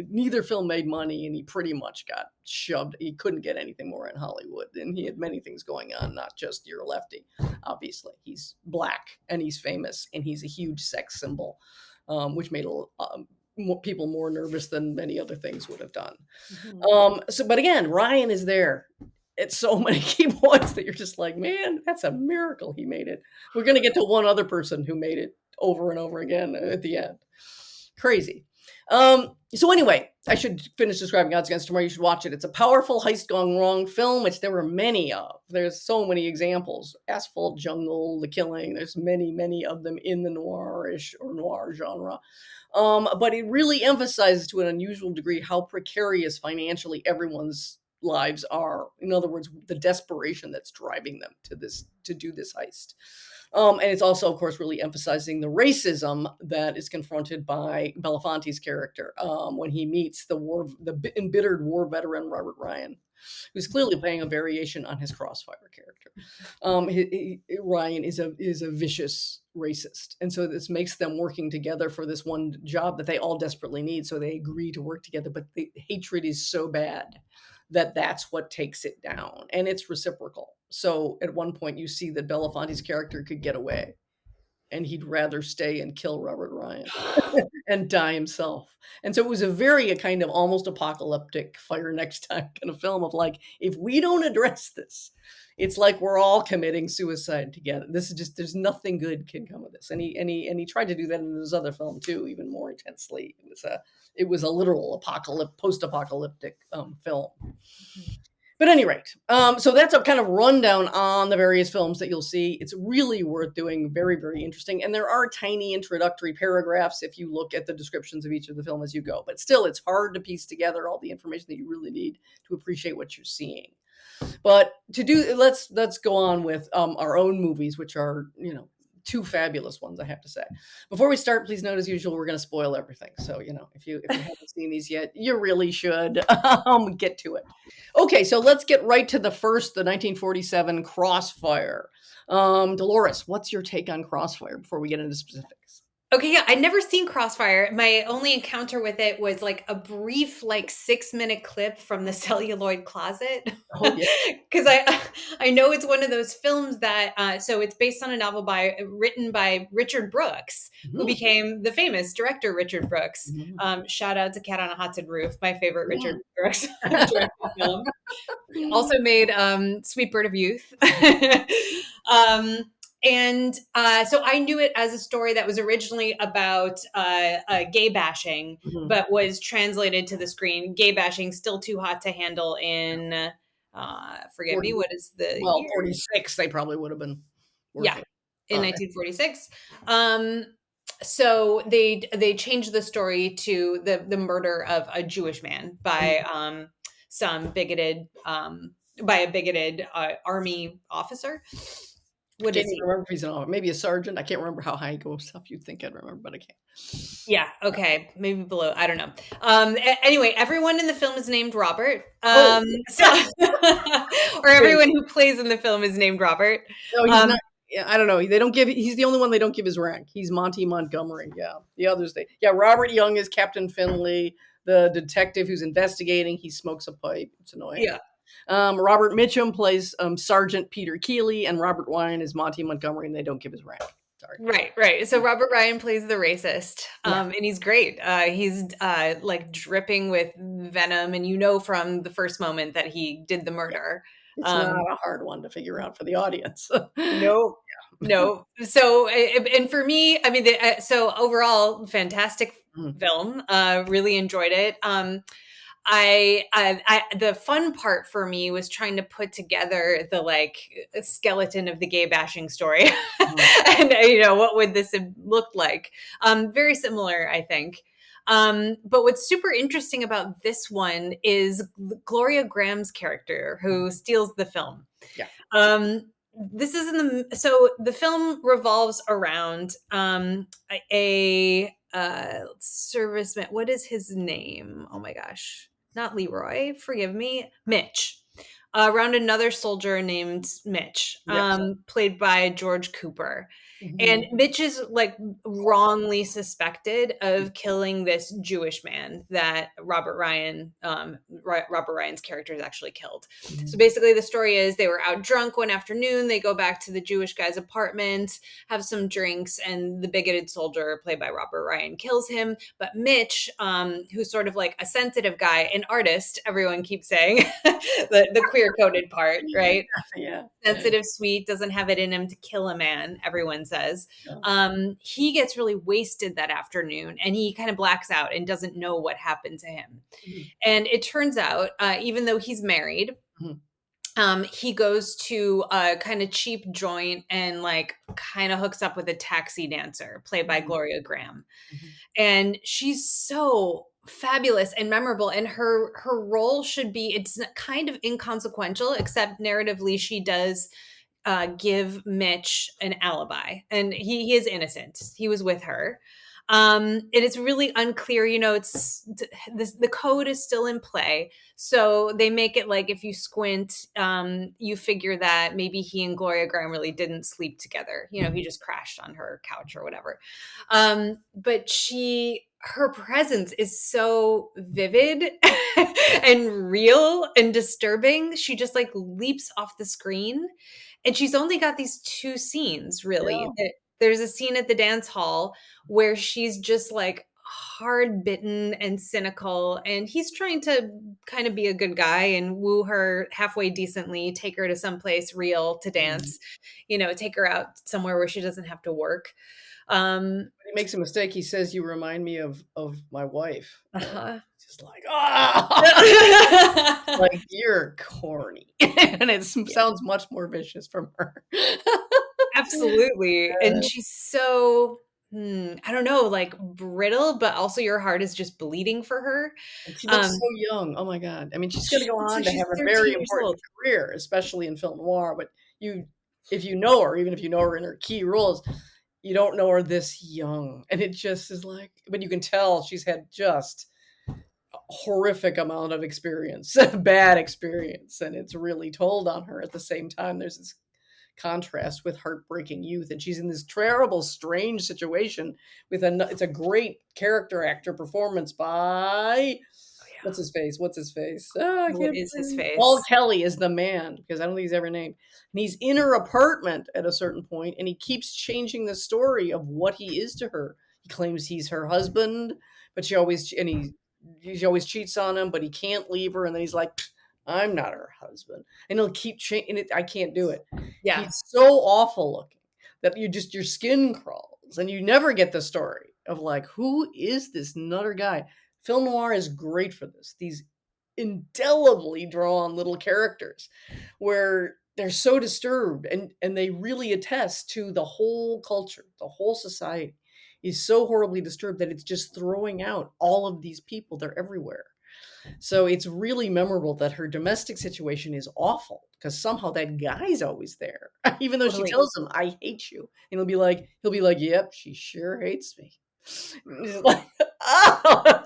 neither film made money, and he pretty much got shoved. He couldn't get anything more in Hollywood, and he had many things going on, not just you're a lefty. Obviously, he's Black, and he's famous, and he's a huge sex symbol, which made people more nervous than many other things would have done. Mm-hmm. But again, Ryan is there at so many key points that you're just like, man, that's a miracle he made it. We're going to get to one other person who made it over and over again at the end. Crazy. So anyway, I should finish describing Odds Against Tomorrow. You should watch it. It's a powerful heist gone wrong film, which there were many of. There's so many examples. Asphalt Jungle, The Killing. There's many, many of them in the noirish or noir genre. But it really emphasizes to an unusual degree how precarious financially everyone's lives are. In other words, the desperation that's driving them to do this heist. And it's also, of course, really emphasizing the racism that is confronted by Belafonte's character when he meets the embittered war veteran Robert Ryan, who's clearly playing a variation on his CROSSFIRE character. Ryan is a vicious racist, and so this makes them working together for this one job that they all desperately need. So they agree to work together, but the hatred is so bad that that's what takes it down, and it's reciprocal. So at one point you see that Belafonte's character could get away, and he'd rather stay and kill Robert Ryan and die himself. And so it was a kind of almost apocalyptic fire next time kind of film of like, if we don't address this, it's like we're all committing suicide together. This is just, there's nothing good can come of this. And he tried to do that in his other film too, even more intensely. It was a literal post-apocalyptic film. But at any rate, so that's a kind of rundown on the various films that you'll see. It's really worth doing, very, very interesting. And there are tiny introductory paragraphs if you look at the descriptions of each of the film as you go. But still, it's hard to piece together all the information that you really need to appreciate what you're seeing. But let's go on with our own movies, which are, two fabulous ones, I have to say. Before we start, please note, as usual, we're going to spoil everything. So, if you haven't seen these yet, you really should get to it. Okay, so let's get right to the 1947 CROSSFIRE. Dolores, what's your take on CROSSFIRE before we get into specifics? Okay, yeah, I'd never seen Crossfire. My only encounter with it was like a brief, like 6-minute clip from the Celluloid Closet, Oh yeah. because I know it's one of those films that so it's based on a novel written by Richard Brooks, who Mhm. became the famous director Richard Brooks. Mhm. Shout out to Cat on a Haunted Roof, my favorite Yeah. Richard Brooks directed film. Also made Sweet Bird of Youth. um, and so I knew it as a story that was originally about gay bashing, Mhm. but was translated to the screen. Gay bashing still too hot to handle in, forgive 40, me, what is the well, year? 46, they probably would have been Yeah, working in on it. 1946. Um, so they changed the story to the murder of a Jewish man Mhm. by some bigoted by a bigoted army officer. I What can't is even he? remember if he's maybe a sergeant. I can't remember how high he goes up. You'd think I'd remember, but I can't. Yeah, okay, maybe below. I don't know. Anyway, everyone in the film is named Robert. Oh, So or everyone who plays in the film is named Robert. no, he's Um, not. Yeah, I don't know. They don't give. He's the only one they don't give his rank. He's Monty Montgomery. Yeah, the others they. Yeah, Robert Young is Captain Finley, the detective who's investigating. He smokes a pipe. It's annoying. yeah. Robert Mitchum plays Sergeant Peter Keeley, and Robert Wine is Monty Montgomery, and they don't give his rank. Sorry. Right, right. So Robert Ryan plays the racist, Yeah, and he's great. He's like dripping with venom, and you know from the first moment that he did the yeah. murder. It's not Um, a hard one to figure out for the audience. no, no. So, and for me, I mean, so overall, fantastic Mhm. film. Really enjoyed it. The fun part for me was trying to put together the like skeleton of the gay bashing story, Mhm. and what would this have looked like? Very similar, I think. But what's super interesting about this one is Gloria Graham's character who steals the film. Yeah. This is so the film revolves around a serviceman. What is his name? Oh my gosh, not Leroy. Forgive me, Mitch. Around another soldier named Mitch, Yep. played by George Cooper. And Mhm. Mitch is like wrongly suspected of killing this Jewish man that Robert Ryan's character is actually killed. So Mhm. basically, the story is they were out drunk one afternoon. They go back to the Jewish guy's apartment, have some drinks, and the bigoted soldier, played by Robert Ryan, kills him. But Mitch, who's sort of like a sensitive guy, an artist, everyone keeps saying, the queer coded part, right? Yeah. Sensitive, sweet, doesn't have it in him to kill a man, everyone says. Yeah. He gets really wasted that afternoon and he kind of blacks out and doesn't know what happened to him. Mhm. And it turns out, even though he's married, Mhm. he goes to a kind of cheap joint and like kind of hooks up with a taxi dancer played by Mhm. Gloria Graham. Mhm. And she's so fabulous and memorable, and her role should be, it's kind of inconsequential, except narratively she does give Mitch an alibi, and he is innocent. He was with her. And it's really unclear, it's the code is still in play. So they make it like if you squint, you figure that maybe he and Gloria Graham really didn't sleep together. He just crashed on her couch or whatever. But her presence is so vivid and real and disturbing. She just like leaps off the screen, and she's only got these 2 scenes really. Yeah. There's a scene at the dance hall where she's just like hard bitten and cynical, and he's trying to kind of be a good guy and woo her halfway decently, take her to someplace real to Mhm. dance, take her out somewhere where she doesn't have to work. Um, When he makes a mistake, he says, "You remind me of my wife." And uh-huh. it's just like, ah, like you're corny, and it Yeah. sounds much more vicious from her. Absolutely, and she's so, I don't know, like, brittle, but also your heart is just bleeding for her. And she looks Um, so young. Oh my god. I mean, she's going to she go looks on like to she's have a 13 very years important old. career, especially in film noir. But if you know her, even if you know her in her key roles, you don't know her this young. And it just is like, but you can tell she's had just a horrific amount of experience, bad experience, and it's really told on her at the same time. There's this contrast with heartbreaking youth. And she's in this terrible, strange situation with it's a great character actor performance by Oh, yeah. what's his face? What's his face? Oh, I What can't. is his Paul face? Kelly is the man because I don't think he's ever named. And he's in her apartment at a certain point, and he keeps changing the story of what he is to her. He claims he's her husband, but he always cheats on him, but he can't leave her. And then he's like, "I'm not her husband," and he'll keep changing it. I can't do it. Yeah, He's so awful looking that your skin crawls, and you never get the story of like, who is this nutter guy? Film noir is great for this. These indelibly drawn little characters where they're so disturbed and they really attest to the whole culture, the whole society is so horribly disturbed that it's just throwing out all of these people. They're everywhere. So it's really memorable that her domestic situation is awful because somehow that guy's always there, even though she totally. tells him, "I hate you," and he'll be like, "Yep, she sure hates me." He's like, oh.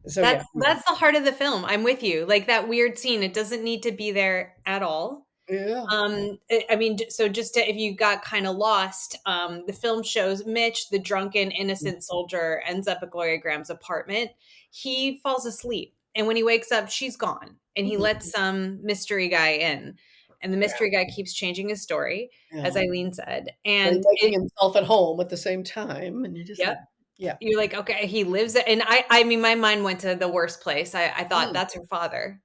So yeah, That's the heart of the film. I'm with you. Like that weird scene, it doesn't need to be there at all. yeah, I mean, so just to, if you got kind of lost, the film shows Mitch, the drunken, innocent soldier, ends up at Gloria Graham's apartment. He falls asleep, and when he wakes up, she's gone, and he lets some mystery guy in, and the mystery guy keeps changing his story, as yeah. Eileen said, But and making it, himself at home at the same time, and you're just yep. like, yeah. You're like, okay, he lives it, and I mean, my mind went to the worst place. I thought Mm. that's her father.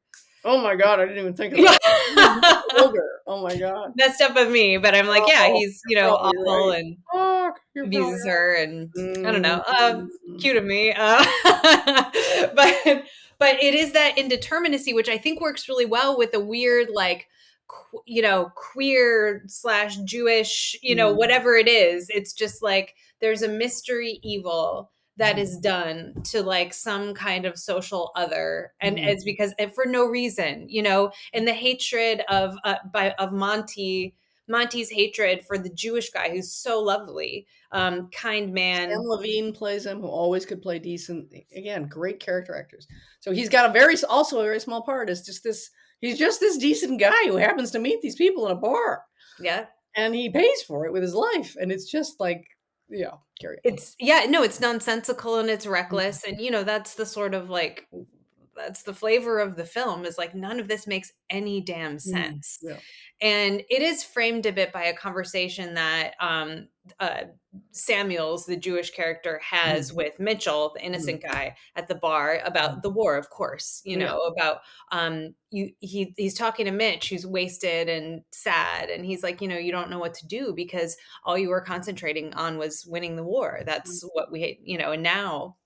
Oh my god, I didn't even think of Yeah. that. Even older. Oh my god. Messed up of me, but I'm like, yeah, Oh, he's, you're probably awful right. and Fuck, you're probably abuses her, and I don't know, right. cute of me. But it is that indeterminacy, which I think works really well with a weird, like, queer slash Jewish, Mm, whatever it is. It's just like there's a mystery evil that is done to like some kind of social other, and mm, it's because and for no reason, and the hatred of Monty's hatred for the Jewish guy who's so lovely, kind Sam man. Levine plays him, who always could play decent. Again, great character actors. So he's got also a very small part. Is just this. He's just this decent guy who happens to meet these people in a bar, Yeah. and he pays for it with his life. And it's just like, yeah, carry on. It's nonsensical and it's reckless. And, that's the sort of like, that's the flavor of the film, is like, none of this makes any damn Mm, sense. yeah. And it is framed a bit by a conversation that Samuels, the Jewish character, has Mm, with Mitchell, the mm, innocent guy, at the bar about the war, of course, yeah. about he's talking to Mitch, who's wasted and sad, and he's like, you don't know what to do because all you were concentrating on was winning the war. That's what we hate, and now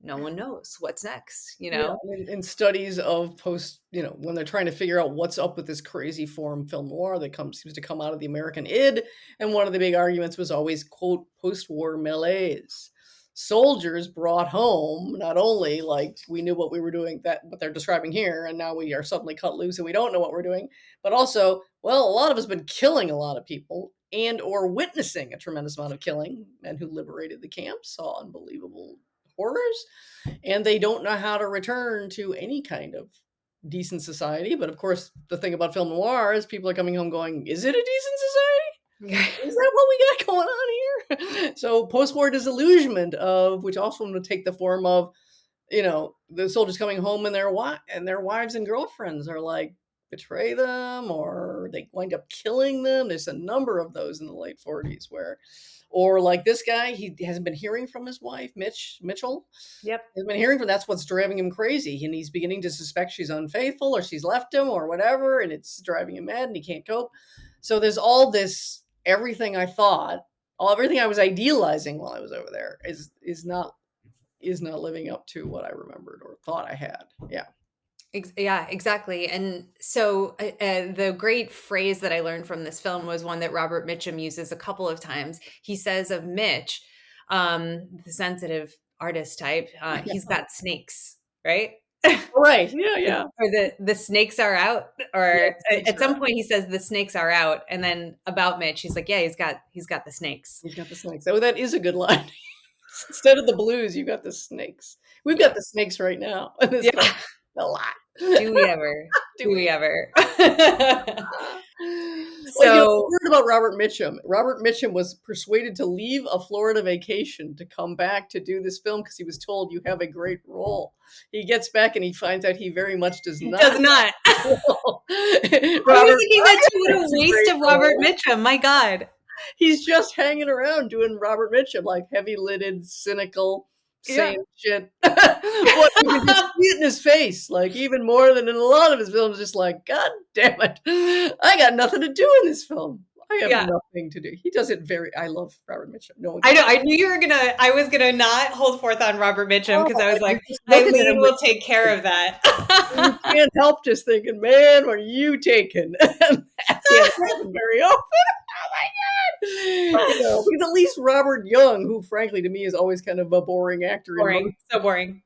no one knows what's next. Yeah, in studies of when they're trying to figure out what's up with this crazy form film noir that seems to come out of the American id, and one of the big arguments was always, quote, post-war malaise. Soldiers brought home not only like we knew what we were doing, that what they're describing here, and now we are suddenly cut loose and we don't know what we're doing, but also, well, a lot of us been killing a lot of people and or witnessing a tremendous amount of killing. Men who liberated the camps saw unbelievable horrors, and they don't know how to return to any kind of decent society. But of course, the thing about film noir is people are coming home going, is it a decent society? Is that what we got going on here? So post-war disillusionment, of which often would take the form of, the soldiers coming home and their wives and girlfriends are like betray them, or they wind up killing them. There's a number of those in the late 40s where, or like this guy, he hasn't been hearing from his wife, Mitchell. Yep. He's been hearing from, that's what's driving him crazy. And he's beginning to suspect she's unfaithful or she's left him or whatever. And it's driving him mad and he can't cope. So there's all this, everything I was idealizing while I was over there is not living up to what I remembered or thought I had. Yeah. Yeah, exactly. And so the great phrase that I learned from this film was one that Robert Mitchum uses a couple of times. He says of Mitch, the sensitive artist type, he's got snakes, right? Right. Yeah. Yeah. Or the snakes are out, Yeah. or at some point he says the snakes are out, and then about Mitch, he's like, yeah, he's got the snakes. You've got the snakes. Oh, that is a good line. Instead of the blues, you've got the snakes. We've Yeah. got the snakes right now. Yeah. A lot. Do we ever? Do Do we? we ever? Well, So word about Robert Mitchum. Robert Mitchum was persuaded to leave a Florida vacation to come back to do this film because he was told, "You have a great role." He gets back and he finds out he very much does It not. does not. I was Robert thinking that too. What Ryan a has a waste great of Robert role. Mitchum. My God. He's just hanging around doing Robert Mitchum, like heavy-lidded, cynical, Yeah. saying shit. What you can just see it in his face, like even more than in a lot of his films. Just like, God damn it, I got nothing to do in this film. I have Yeah. nothing to do. He does it very. I love Robert Mitchum. No one I can. know. I knew you were gonna. I was gonna not hold forth on Robert Mitchum Oh, because I was you're like, just looking at Eileen him with. will take care of You that. can't help just thinking, man, what are you taking? And that can't happen very often. Oh my God. Because at least Robert Young, who frankly to me is always kind of a boring actor in most, Boring. So boring.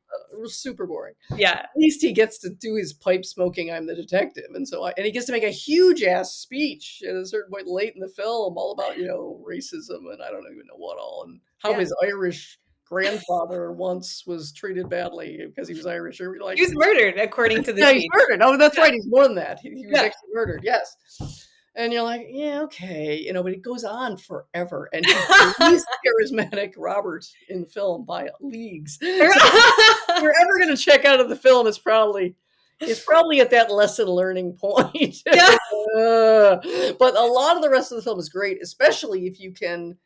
super boring. Yeah. At least he gets to do his pipe smoking, I'm the detective. And so and he gets to make a huge ass speech at a certain point late in the film, all about, racism and I don't even know what all, and how Yeah. his Irish grandfather once was treated badly because he was Irish. Or like, He was murdered, according to the yeah, he's speech. murdered. Oh, that's Yeah. right. He's more than that. He was Yeah. actually murdered. Yes. And you're like, yeah, okay, but it goes on forever, and he's the least charismatic Robert in the film by leagues. So if you're ever going to check out of the film, it's probably at that lesson learning point. Yeah. But a lot of the rest of the film is great, especially if you can.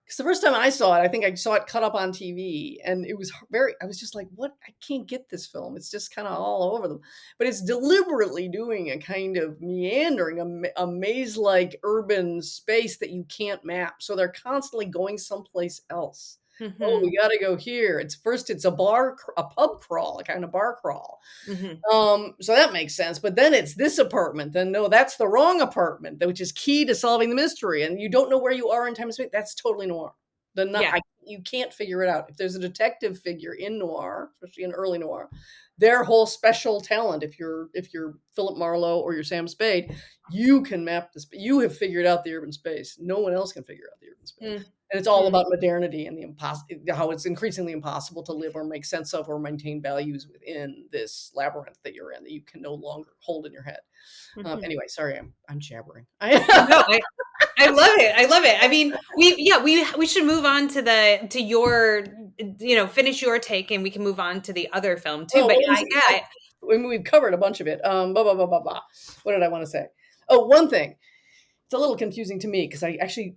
Because the first time I saw it, I think I saw it cut up on TV, and it was I was just like, what? I can't get this film. It's just kind of all over them. But it's deliberately doing a kind of meandering, a maze-like urban space that you can't map. So they're constantly going someplace else. Oh, Hmm. we got to go here. It's a pub crawl, a kind of bar crawl. Hmm. So that makes sense. But then it's this apartment. Then no, that's the wrong apartment, which is key to solving the mystery. And you don't know where you are in time and space. That's totally noir. Yeah. You can't figure it out. If there's a detective figure in noir, especially in early noir, their whole special talent, if you're Philip Marlowe or you're Sam Spade, you can map this. You have figured out the urban space. No one else can figure out the urban space. Mm. And it's all about modernity and how it's increasingly impossible to live or make sense of or maintain values within this labyrinth that you're in that you can no longer hold in your head. Mhm. Anyway, sorry, I'm jabbering. No, I love it. I love it. I mean, we should move on to your finish your take and we can move on to the other film too. Well, But we've covered a bunch of it. Blah, blah, blah, blah, blah. What did I want to say? Oh, one thing. It's a little confusing to me because I actually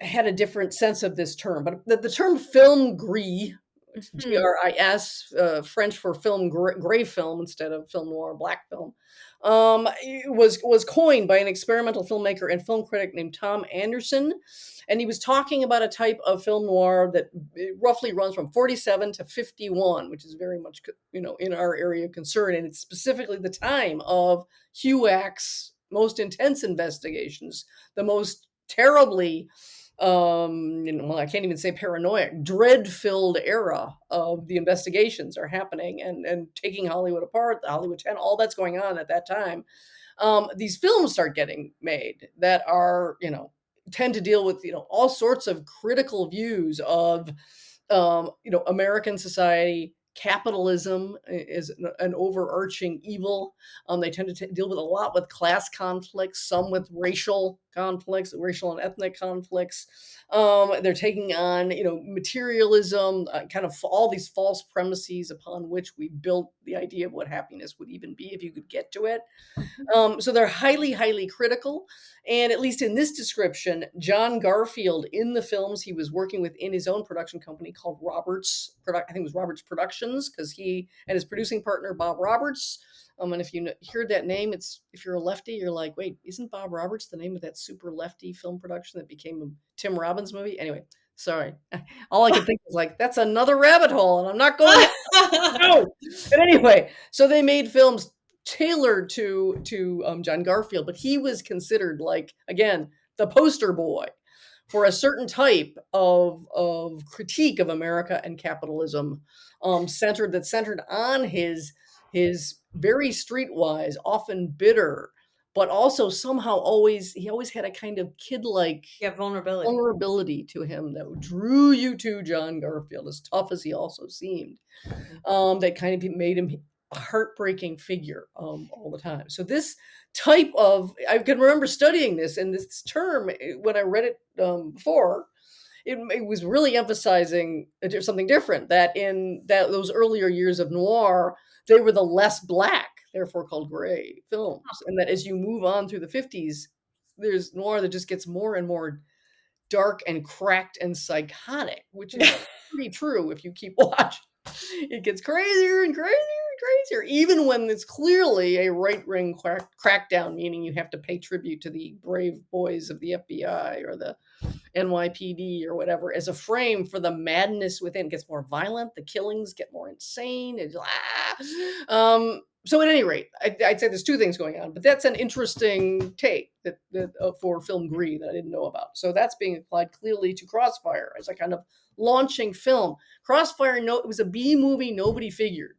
had a different sense of this term, but the term film gris, Mhm. Gris, French for film gray film instead of film noir, black film, it was coined by an experimental filmmaker and film critic named Tom Anderson, and he was talking about a type of film noir that roughly runs from 47 to 51, which is very much in our area of concern, and it's specifically the time of HUAC's most intense investigations, the most terribly well, I can't even say paranoid, dread-filled era of the investigations are happening and taking Hollywood apart, the Hollywood 10, all that's going on at that time. These films start getting made that are, tend to deal with, all sorts of critical views of, American society. Capitalism is an overarching evil. They tend to deal with a lot with class conflicts, some with racial conflicts, racial and ethnic conflicts. They're taking on, materialism, kind of all these false premises upon which we built the idea of what happiness would even be if you could get to it. So they're highly, highly critical. And at least in this description, John Garfield, in the films he was working with in his own production company called I think it was Roberts Productions, because he and his producing partner, Bob Roberts. And if you heard that name, if you're a lefty, you're like, wait, isn't Bob Roberts the name of that super lefty film production that became a Tim Robbins movie? Anyway, sorry. All I can think is like, that's another rabbit hole, and I'm not going there. No. But anyway, so they made films tailored to John Garfield, but he was considered, like, again, the poster boy for a certain type of critique of America and capitalism, centered on his very streetwise, often bitter, but also somehow he always had a kind of kid-like Yeah, vulnerability. vulnerability to him that drew you to John Garfield, as tough as he also seemed. Mhm. That kind of made him a heartbreaking figure all the time. So this type of, I can remember studying this, and this term when I read it before, it was really emphasizing something different, that in that those earlier years of noir, they were the less black, therefore called gray films, and that as you move on through the 50s, there's noir that just gets more and more dark and cracked and psychotic, which is pretty true if you keep watching. It gets crazier and crazier and crazier, even when it's clearly a right-wing crackdown, meaning you have to pay tribute to the brave boys of the FBI or the NYPD or whatever as a frame for the madness within. It gets more violent, the killings get more insane. So at any rate, I'd say there's two things going on, but that's an interesting take for film Gree that I didn't know about. So that's being applied clearly to Crossfire as a kind of launching film. Crossfire, no, it was a B movie nobody figured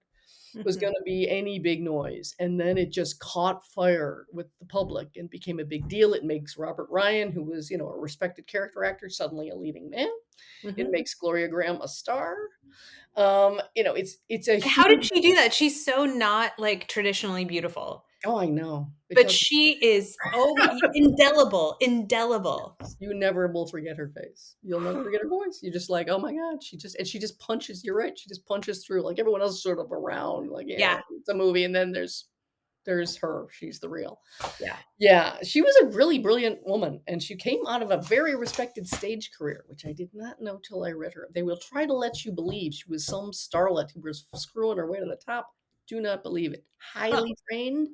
was going to be any big noise. And then it just caught fire with the public and became a big deal. It makes Robert Ryan, who was, a respected character actor, suddenly a leading man. It makes Gloria Graham a star. It's a huge... How did she do that? She's so not like traditionally beautiful. Oh, I know. But she is indelible. You never will forget her face. You'll never forget her voice. You're just like, oh my God, she just punches. You're right. She just punches through. Like everyone else is sort of around. Like, yeah, it's a movie, and then there's her. She's the real. Yeah. She was a really brilliant woman, and she came out of a very respected stage career, which I did not know till I read her. They will try to let you believe she was some starlet who was screwing her way to the top. Do not believe it. Highly trained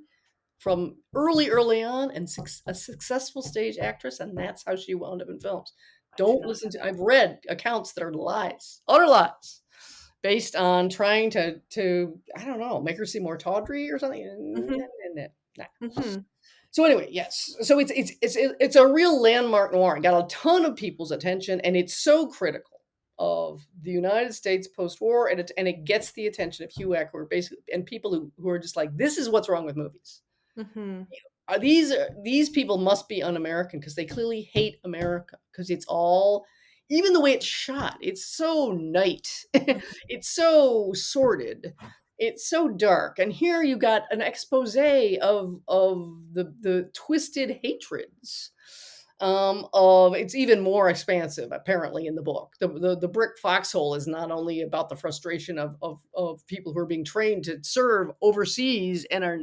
from early on, and a successful stage actress, and that's how she wound up in films. Don't listen to... I've read accounts that are lies, utter lies, based on trying to I don't know, make her seem more tawdry or something. So anyway, yes. So it's a real landmark noir. It got a ton of people's attention, and it's so critical of the United States post-war, and it gets the attention of HUAC, who are basically, and people who are just like, this is what's wrong with movies. These people must be un-American because they clearly hate America, because it's all, even the way it's shot, it's so night, it's so sordid, it's so dark, and here you got an expose of the twisted hatreds of... It's even more expansive apparently in the book. The brick foxhole is not only about the frustration of people who are being trained to serve overseas and are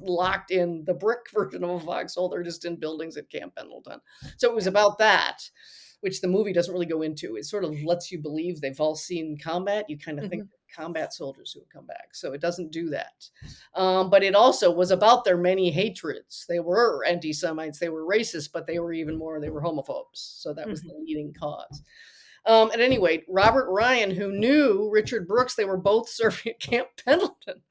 locked in the brick version of a foxhole. They're just in buildings at Camp Pendleton. So it was about that, which the movie doesn't really go into. It sort of lets you believe they've all seen combat. You kind of think combat soldiers who have come back. So it doesn't do that. But it also was about their many hatreds. They were anti-Semites, they were racist, but they were even more, they were homophobes. So that was the leading cause. At any rate, Robert Ryan, who knew Richard Brooks, they were both serving at Camp Pendleton,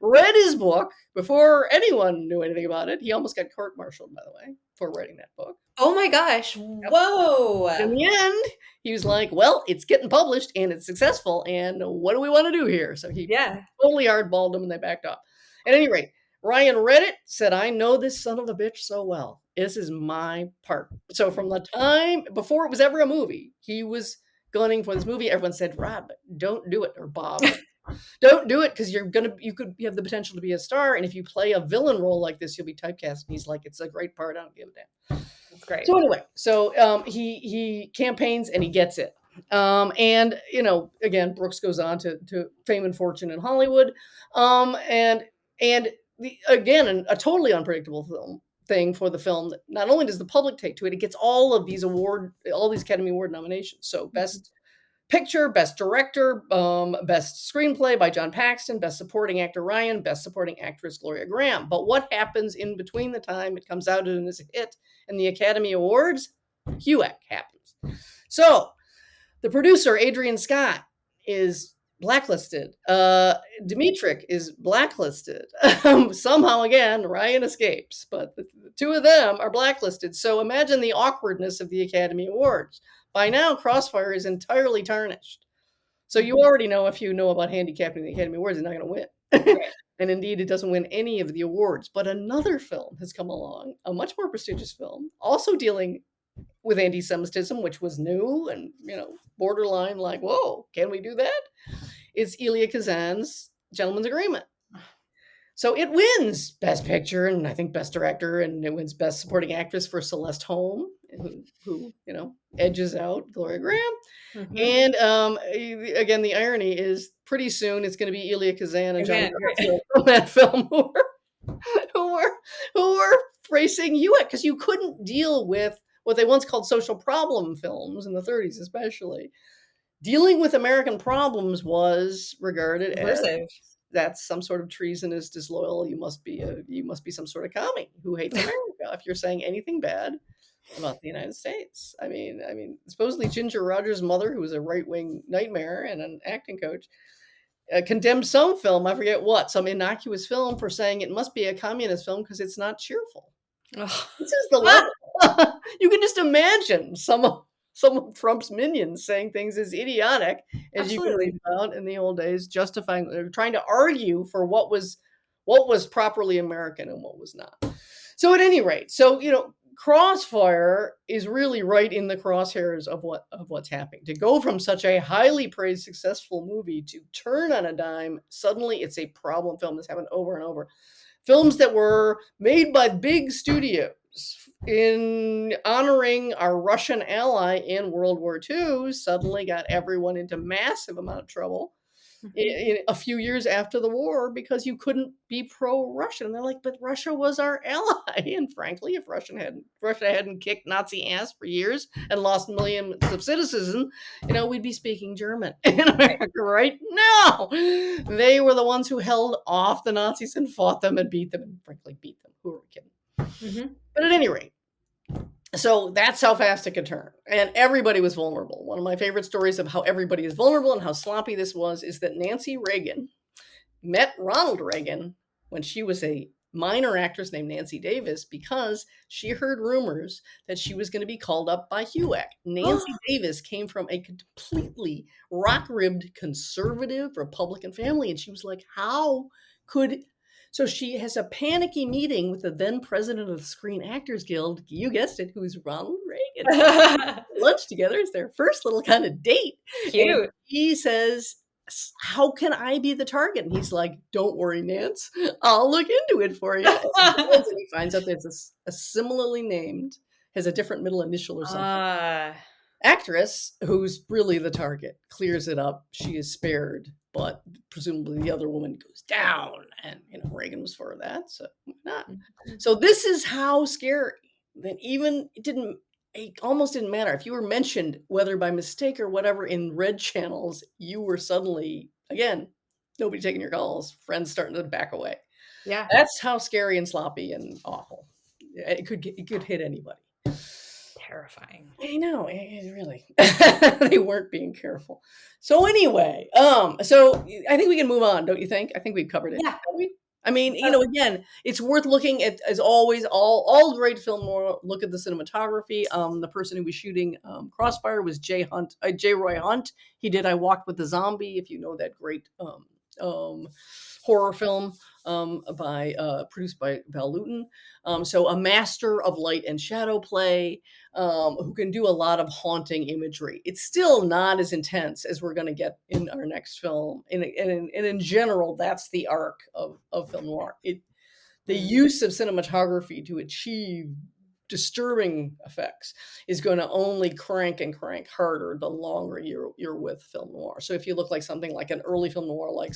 read his book before anyone knew anything about it. He almost got court-martialed, by the way, for writing that book. Oh my gosh. Whoa. In the end, he was like, well, it's getting published and it's successful, and what do we want to do here? So he totally hardballed them, and they backed off. At any rate, Ryan read it, said, I know this son of a bitch so well. This is my part. So from the time before it was ever a movie, he was gunning for this movie. Everyone said, Rob, don't do it, or Bob. Don't do it, because you have the potential to be a star, and if you play a villain role like this, you'll be typecast. And he's like, it's a great part, I don't give a damn. That's great. So anyway, he campaigns and he gets it. And again, Brooks goes on to fame and fortune in Hollywood. And a totally unpredictable thing for the film. Not only does the public take to it, it gets all these Academy Award nominations. So best picture, best director, best screenplay by John Paxton, best supporting actor Ryan, best supporting actress Gloria Graham. But what happens in between the time it comes out and is a hit and the Academy Awards? HUAC happens. So the producer, Adrian Scott, is blacklisted. Dmytryk is blacklisted. Somehow, again, Ryan escapes, but the two of them are blacklisted. So imagine the awkwardness of the Academy Awards. By now, Crossfire is entirely tarnished. So you already know, if you know about handicapping the Academy Awards, it's not going to win. And indeed, it doesn't win any of the awards. But another film has come along, a much more prestigious film, also dealing with anti-Semitism, which was new and, borderline like, whoa, can we do that? It's Elia Kazan's Gentleman's Agreement. So it wins Best Picture and I think Best Director, and it wins Best Supporting Actress for Celeste Holm, who edges out Gloria Graham. Mhm. And again, the irony is pretty soon it's going to be Elia Kazan and John Again, Garfield from that film who were who were facing you because you couldn't deal with what they once called social problem films in the 30s, especially. Dealing with American problems was regarded as subversive. that's some sort of treasonous, disloyal. You must be some sort of commie who hates America if you're saying anything bad about the United States. I mean, supposedly Ginger Rogers' mother, who was a right-wing nightmare and an acting coach, condemned some film, I forget what, some innocuous film, for saying it must be a communist film because it's not cheerful. Ugh. This is the level. You can just imagine some of Trump's minions saying things as idiotic as you can read Absolutely. about in the old days, justifying or trying to argue for what was properly American and what was not. So at any rate, Crossfire is really right in the crosshairs of what's happening. To go from such a highly praised, successful movie to turn on a dime, suddenly it's a problem film that's happened over and over. Films that were made by big studios in honoring our Russian ally in World War II suddenly got everyone into massive amount of trouble Mhm. in a few years after the war because you couldn't be pro-Russian. And they're like, but Russia was our ally. And frankly, if Russia hadn't kicked Nazi ass for years and lost millions of citizens, we'd be speaking German in Right. America right now. They were the ones who held off the Nazis and fought them and beat them, and frankly beat them. Who are we kidding? Mhm. But at any rate, so that's how fast it could turn. And everybody was vulnerable. One of my favorite stories of how everybody is vulnerable and how sloppy this was is that Nancy Reagan met Ronald Reagan when she was a minor actress named Nancy Davis because she heard rumors that she was going to be called up by HUAC. Nancy Davis came from a completely rock-ribbed conservative Republican family, and she was like, how could so she has a panicky meeting with the then president of the Screen Actors Guild, you guessed it, who's Ronald Reagan. Lunch together is their first little kind of date. And Cute. he says, how can I be the target? And he's like, don't worry, Nance. I'll look into it for you. And he finds out there's a similarly named, has a different middle initial or something, Ah. actress who's really the target. Clears it up. She is spared, but presumably the other woman goes down. And, Reagan was for that. So why not? So this is how scary that even it almost didn't matter. If you were mentioned, whether by mistake or whatever, in red channels, you were suddenly, again, nobody taking your calls, friends starting to back away. Yeah. That's how scary and sloppy and awful. It could hit anybody. Terrifying. I know, it really. They weren't being careful. So anyway, so I think we can move on, don't you think? I think we've covered it, Yeah. haven't we? I mean, again, it's worth looking at, as always, all great film noir. Look at the cinematography. The person who was shooting Crossfire was J. Roy Hunt. He did I Walked with the Zombie, if you know that great horror film produced by Val Lewton. So a master of light and shadow play, who can do a lot of haunting imagery. It's still not as intense as we're going to get in our next film. And in general, that's the arc of film noir. The use of cinematography to achieve disturbing effects is going to only crank and crank harder the longer you're with film noir. So if you look like something like an early film noir like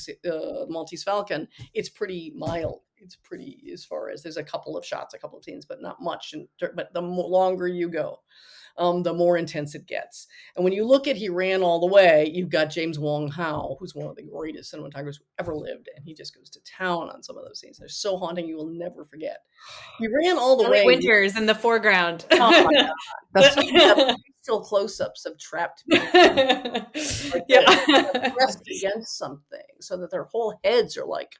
Maltese Falcon, it's pretty mild. It's pretty, as far as there's a couple of shots, a couple of scenes, but not much. But the longer you go, the more intense it gets. And when you look at He Ran All the Way, you've got James Wong Howe, who's one of the greatest cinematographers who ever lived, and he just goes to town on some of those scenes. They're so haunting, you will never forget. He ran all the Ellie way. Winters in the foreground. Oh my God. That's still close-ups of trapped people. Like they're pressed against something so that their whole heads are like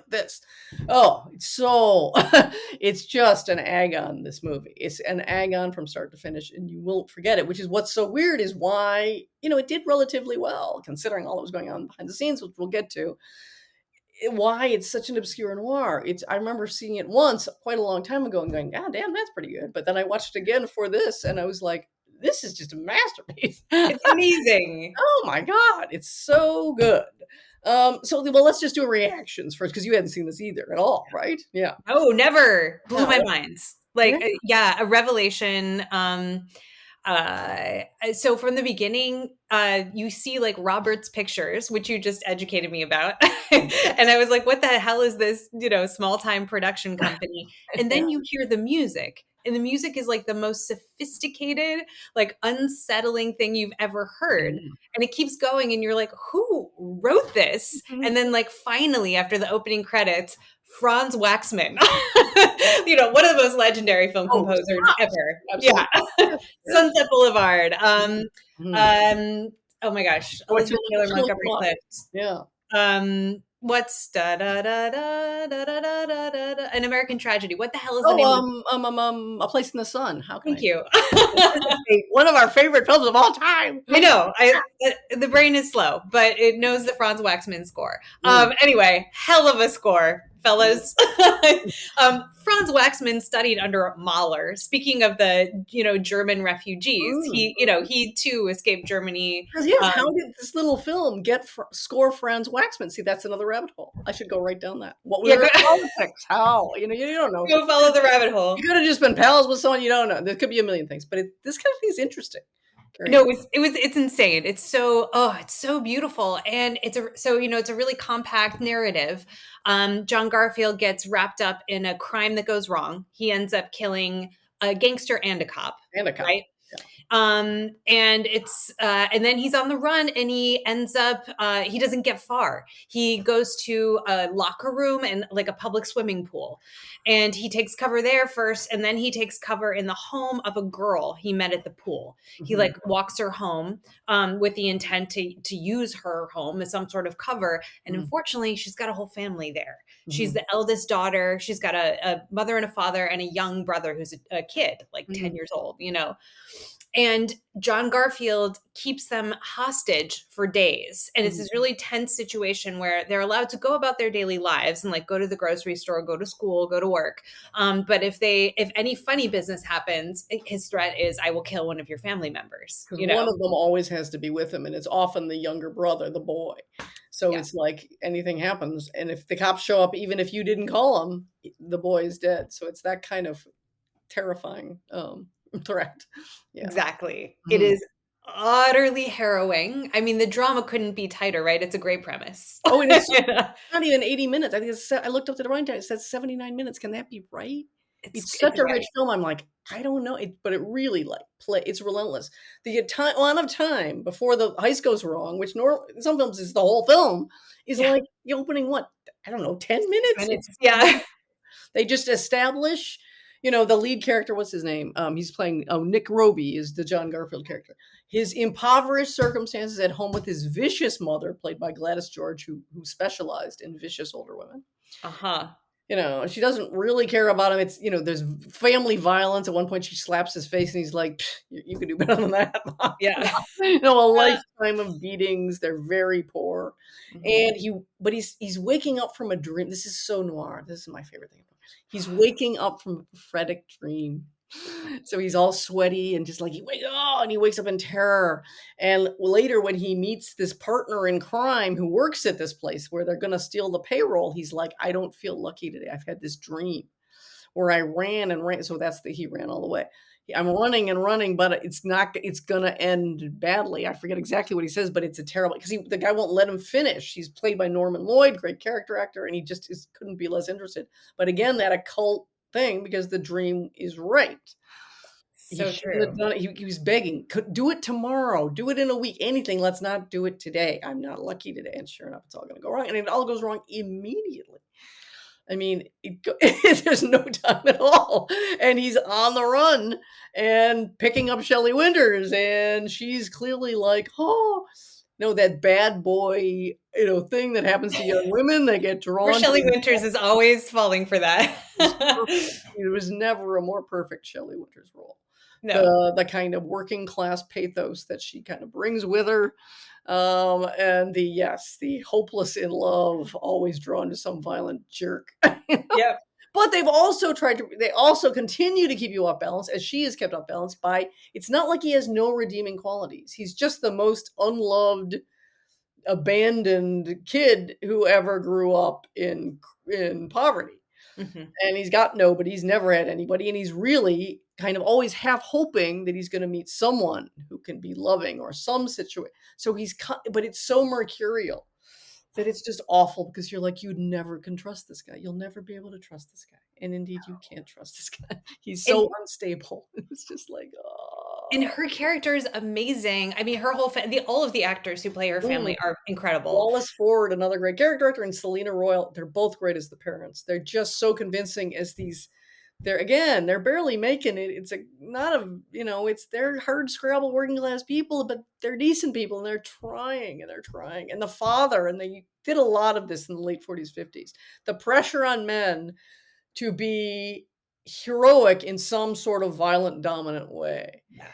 this. Oh, it's so it's just an agon, this movie. It's an agon from start to finish, and you won't forget it, which is what's so weird is why, it did relatively well, considering all that was going on behind the scenes, which we'll get to. Why it's such an obscure noir. I remember seeing it once quite a long time ago and going, God damn, that's pretty good. But then I watched it again for this, and I was like, this is just a masterpiece. It's amazing. Oh my God, it's so good. Well, let's just do reactions first because you hadn't seen this either at all, right? Yeah. Oh, never. Blew No. my mind. Yeah. Like, yeah, a revelation. So from the beginning, you see like Robert's pictures, which you just educated me about. And I was like, what the hell is this, small time production company? And Yeah. then you hear the music. And the music is like the most sophisticated, like unsettling thing you've ever heard. And it keeps going, and you're like, who wrote this? Mhm. And then, like, finally, after the opening credits, Franz Waxman, one of the most legendary film Oh, composers ever. absolutely. Yeah. Sunset Boulevard. Mhm. Oh my gosh, Oh, Elizabeth Taylor Montgomery Clift. Yeah. What's da da da da da da da da da da An American Tragedy. What the hell is the name of Oh, A Place in the Sun. How can Thank I? you. One of our favorite films of all time. I know. The brain is slow, but it knows the Franz Waxman score. Mm. Anyway, hell of a score, fellas. Franz Waxman studied under Mahler. Speaking of the German refugees, Mm. he too escaped Germany. 'Cause, yeah, how did this little film score Franz Waxman? See, that's another rabbit hole. I should go right down that. What Yeah, were politics? How? You don't know. go follow the rabbit hole. You could have just been pals with someone you don't know. There could be a million things, but this kind of thing is interesting. No, it's insane. It's so beautiful, and it's a really compact narrative. John Garfield gets wrapped up in a crime that goes wrong. He ends up killing a gangster and a cop, And a cop. right? And then he's on the run, and he ends up he doesn't get far. He goes to a locker room and like a public swimming pool, and he takes cover there first, and then he takes cover in the home of a girl he met at the pool. He like walks her home with the intent to use her home as some sort of cover, and unfortunately she's got a whole family there. She's the eldest daughter. She's got a mother and a father and a young brother who's a kid, like 10 years old, And John Garfield keeps them hostage for days. And it's this really tense situation where they're allowed to go about their daily lives and like go to the grocery store, go to school, go to work. But if any funny business happens, his threat is, I will kill one of your family members. Because one of them always has to be with him, and it's often the younger brother, the boy. So it's like anything happens. And if the cops show up, even if you didn't call him, the boy is dead. So it's that kind of terrifying threat. Yeah. Exactly. It is utterly harrowing. I mean, the drama couldn't be tighter, right? It's a great premise. Oh, and it's not even 80 minutes. I think I looked up the running time. It says 79 minutes. Can that be right? It's such a rich film. I'm like, I don't know, but it really it's relentless. The amount of time before the heist goes wrong, which some films is the whole film, is like the opening, I don't know, 10 minutes? Yeah. They just establish, the lead character, what's his name? He's playing, Nick Roby is the John Garfield character. His impoverished circumstances at home with his vicious mother, played by Gladys George, who specialized in vicious older women. She doesn't really care about him. It's, there's family violence. At one point, she slaps his face, and he's like, you could do better than that. Yeah. A lifetime of beatings. They're very poor. And he's waking up from a dream. This is so noir. This is my favorite thing. He's waking up from a prophetic dream. So he's all sweaty and just like, he wakes up in terror. And later, when he meets this partner in crime who works at this place where they're going to steal the payroll, he's like, I don't feel lucky today. I've had this dream where I ran and ran. So he ran all the way. I'm running and running, but it's going to end badly. I forget exactly what he says, but it's a terrible, because the guy won't let him finish. He's played by Norman Lloyd, great character actor, and he just couldn't be less interested. But again, that occult thing, because the dream is right. So true. He was begging, do it tomorrow, do it in a week, anything. Let's not do it today. I'm not lucky today. And sure enough, it's all going to go wrong. And it all goes wrong immediately. I mean, there's no time at all. And he's on the run and picking up Shelley Winters. And she's clearly like, that bad boy, thing that happens to young women. They get drawn. Shelley Winters is always falling for that. It was never a more perfect Shelley Winters role. No. The kind of working class pathos that she kind of brings with her. And the hopeless in love, always drawn to some violent jerk. Yep. But they also continue to keep you off balance, as she is kept off balance by, it's not like he has no redeeming qualities. He's just the most unloved, abandoned kid who ever grew up in poverty. Mhm. And he's got nobody, he's never had anybody, and he's really kind of always half hoping that he's gonna meet someone who can be loving or some situation. So but it's so mercurial that it's just awful because you're like, "You never can trust this guy. You'll never be able to trust this guy." And indeed, you can't trust this guy. He's And so unstable. It's just like, and oh. her character is amazing. I mean, her whole all of the actors who play her Mm. family are incredible. Wallace Ford, another great character actor, and Selena Royal, they're both great as the parents. They're just so convincing as these they're barely making it. It's a not a it's they're hard scrabble working class people, but they're decent people and they're trying and they're trying. And the father, and they did a lot of this in the late 40s, 50s. The pressure on men to be heroic in some sort of violent, dominant way, Yeah.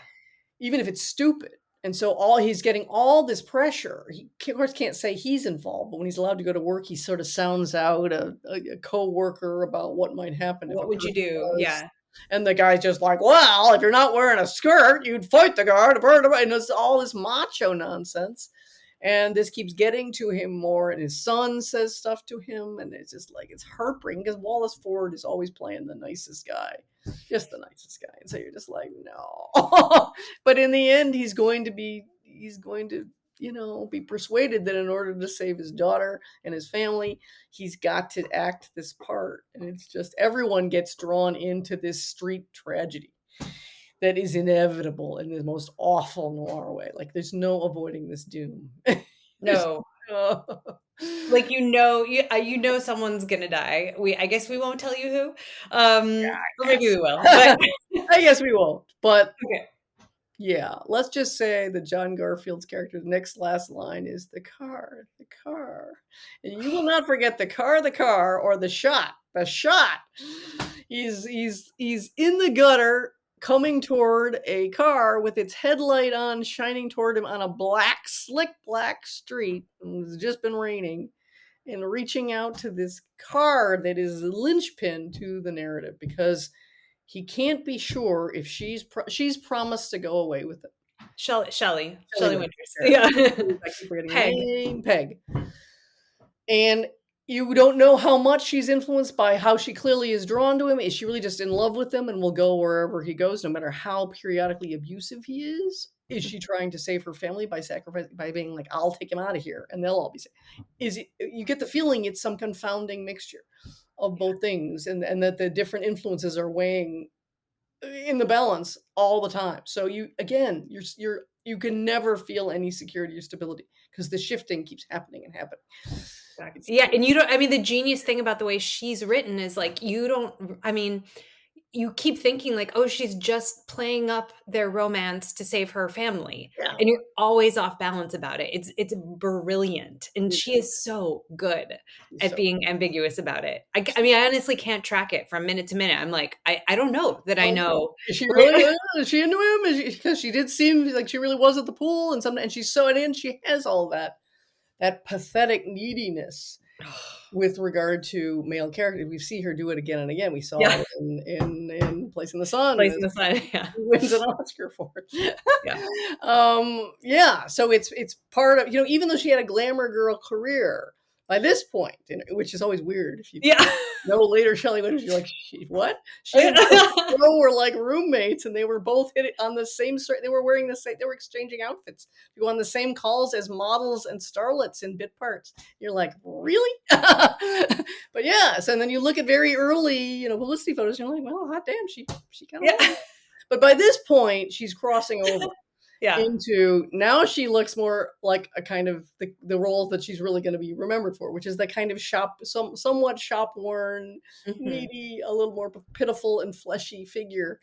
even if it's stupid. And so all he's getting all this pressure. He of course can't say he's involved, but when he's allowed to go to work, he sort of sounds out a co-worker about what might happen if a What would you person do? does. Yeah. And the guy's just like, well, if you're not wearing a skirt, you'd fight the guard. And it's all this macho nonsense. And this keeps getting to him more. And his son says stuff to him. And it's just like, it's heartbreaking because Wallace Ford is always playing the nicest guy, just the nicest guy. And so you're just like, no. But in the end, he's going to be persuaded that in order to save his daughter and his family, he's got to act this part. And it's just everyone gets drawn into this street tragedy that is inevitable in the most awful noir way. Like there's no avoiding this doom. There's No. no. Like, you know someone's gonna die. I guess we won't tell you who, or maybe Yes. we will, but I guess we won't. But okay. yeah, let's just say that John Garfield's character's next last line is the car, the car. And you will not forget the car, or the shot, the shot. He's in the gutter coming toward a car with its headlight on, shining toward him on a slick black street. And it's just been raining. And reaching out to this car that is a linchpin to the narrative because he can't be sure if she's promised to go away with it. Shelley Shelley Winters' Winters. character. Yeah. I keep forgetting her Peg. name, Peg. And you don't know how much she's influenced by how she clearly is drawn to him. Is she really just in love with him and will go wherever he goes, no matter how periodically abusive he is? Is she trying to save her family by sacrificing, by being like, I'll take him out of here and they'll all be safe? You get the feeling it's some confounding mixture of both things, and that the different influences are weighing in the balance all the time. So you can never feel any security or stability because the shifting keeps happening and happening. It's Yeah, and you don't I mean, the genius thing about the way she's written is, like, you don't I mean, you keep thinking, like, "Oh, she's just playing up their romance to save her family," yeah, and you're always off balance about it. It's brilliant, and it she is. is so good It's at so being ambiguous about it. I mean, I honestly can't track it from minute to minute. I'm like, I don't know that I well, know. is she really? Is she into him? Because she did seem like she really was at the pool, and she's so in. She has all that pathetic neediness with regard to male characters. We see her do it again and again. We saw Yeah, it in Place in the Sun. Place in the Sun, yeah, Wins an Oscar for it. yeah. Yeah, so it's part of even though she had a glamour girl career by this point, which is always weird if you Yeah. know later Shelley Winters, you're like, what? She and Joe were like roommates, and they were both hit on the same. They were wearing the same. They were exchanging outfits. You go on the same calls as models and starlets in bit parts. You're like, really? But yes, and then you look at very early, publicity photos, and you're like, well, hot damn, she kind of. Yeah. But by this point, she's crossing over Yeah. into now she looks more like a kind of the roles that she's really going to be remembered for, which is the kind of somewhat shop worn, Mhm. needy, a little more pitiful and fleshy figure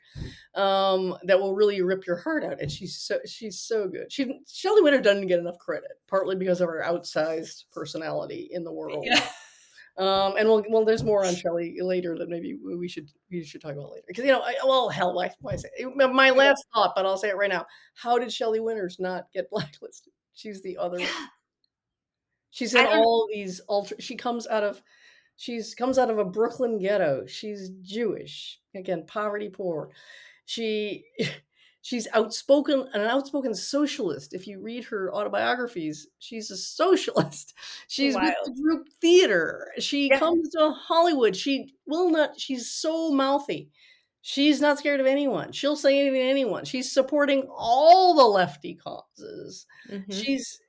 that will really rip your heart out. And she's so good. Shelley Winter doesn't get enough credit, partly because of her outsized personality in the world. Yeah. And there's more on Shelley later that maybe we should talk about later. Because hell, why say it? My last thought, but I'll say it right now. How did Shelley Winters not get blacklisted? She's the other one. She's I in don't all these she comes out of a Brooklyn ghetto. She's Jewish. Again, poverty poor. She She's an outspoken socialist. If you read her autobiographies, she's a socialist. She's with Wild. the group theater. She Yeah. comes to Hollywood. She will not, she's so mouthy. She's not scared of anyone. She'll say anything to anyone. She's supporting all the lefty causes. Mhm. She's,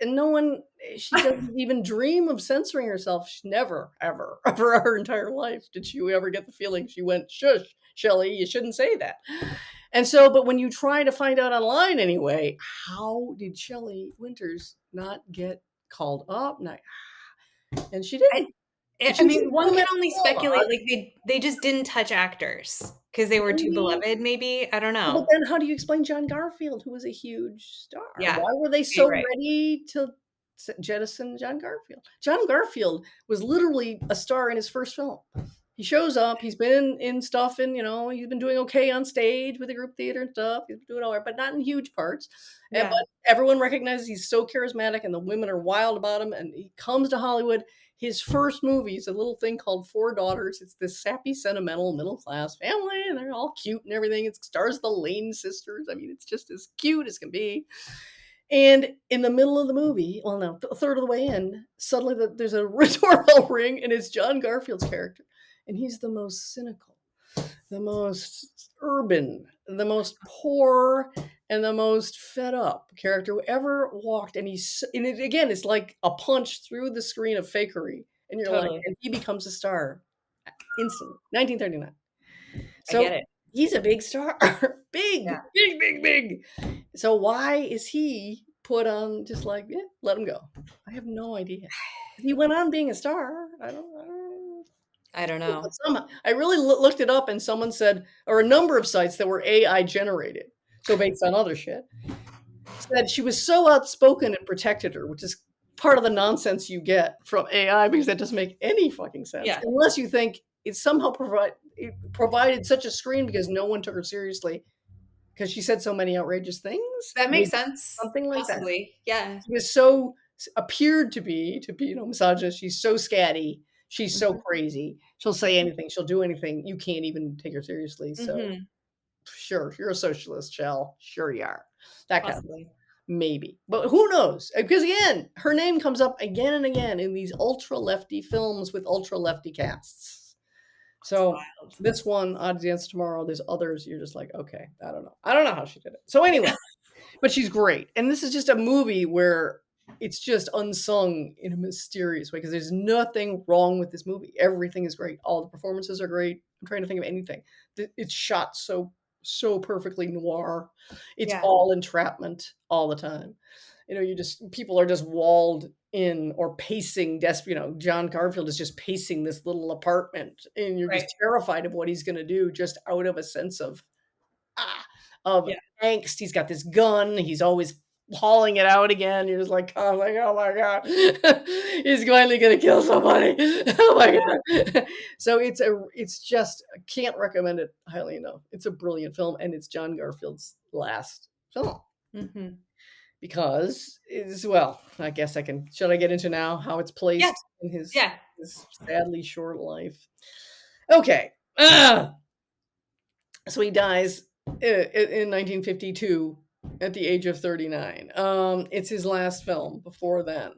and no one, she doesn't even dream of censoring herself. She never, ever, ever her entire life did she ever get the feeling she went, shush, Shelley, you shouldn't say that. And so, but when you try to find out online anyway, how did Shelley Winters not get called up? And she I didn't. I She I was mean, in one can film only and speculate, dialogue. like, they just didn't touch actors because they were too Maybe. beloved, maybe? I don't But know. then how do you explain John Garfield, who was a huge star? Yeah. Why were they You're so right. ready to jettison John Garfield? John Garfield was literally a star in his first film. He shows up. He's been in stuff, and he's been doing okay on stage with the group theater and stuff. He's been doing all right, but not in huge parts. Yeah. But everyone recognizes he's so charismatic, and the women are wild about him. And he comes to Hollywood. His first movie is a little thing called Four Daughters. It's this sappy, sentimental, middle class family, and they're all cute and everything. It stars the Lane sisters. I mean, it's just as cute as can be. And in the middle of the movie, well, no, a third of the way in, suddenly there's a doorbell ring, and it's John Garfield's character, and he's the most cynical, the most urban, the most poor, and the most fed up character who ever walked. And again, it's like a punch through the screen of fakery, and you're like, Totally. and he becomes a star instantly. 1939. I get So it. he's a big star, big, Yeah. big, big, big. So why is he put on just like, yeah, let him go? I have no idea. He went on being a star. I don't I don't know. know. But I really looked it up, and someone said, or a number of sites that were AI generated, so based on other shit, said she was so outspoken and protected her, which is part of the nonsense you get from AI because that doesn't make any fucking sense Yeah. unless you think it somehow it provided such a screen because no one took her seriously because she said so many outrageous things. That makes Maybe sense. something like that. Possibly. Yeah. She was so appeared to be misogynist. She's so scatty. She's so Mhm. crazy. She'll say anything. She'll do anything. You can't even take her seriously. So Mhm. sure, you're a socialist, Shell. Sure you are. That kind of thing. Possibly. Maybe. But who knows? Because again, her name comes up again and again in these ultra lefty films with ultra lefty casts. It's So wild. this one, Odd Dance Tomorrow, there's others, you're just like, okay, I don't know. I don't know how she did it. So anyway, but she's great. And this is just a movie where it's just unsung in a mysterious way because there's nothing wrong with this movie. Everything is great. All the performances are great. I'm trying to think of anything. It's shot so perfectly noir. It's Yeah. all entrapment all the time. You just people are just walled in or pacing John Garfield is just pacing this little apartment and you're Right. just terrified of what he's going to do just out of a sense ah, of Yeah. angst. He's got this gun. He's always hauling it out again. You're just like, oh my god, he's finally gonna kill somebody. Oh my Yeah. god. So it's just I can't recommend it highly enough. It's a brilliant film, and it's John Garfield's last film Mhm. because it's well. I guess I can. Should I get into now how it's Yeah. placed in Yeah. his sadly short life? Okay. So he dies in 1952 at the age of 39. It's his last film before then.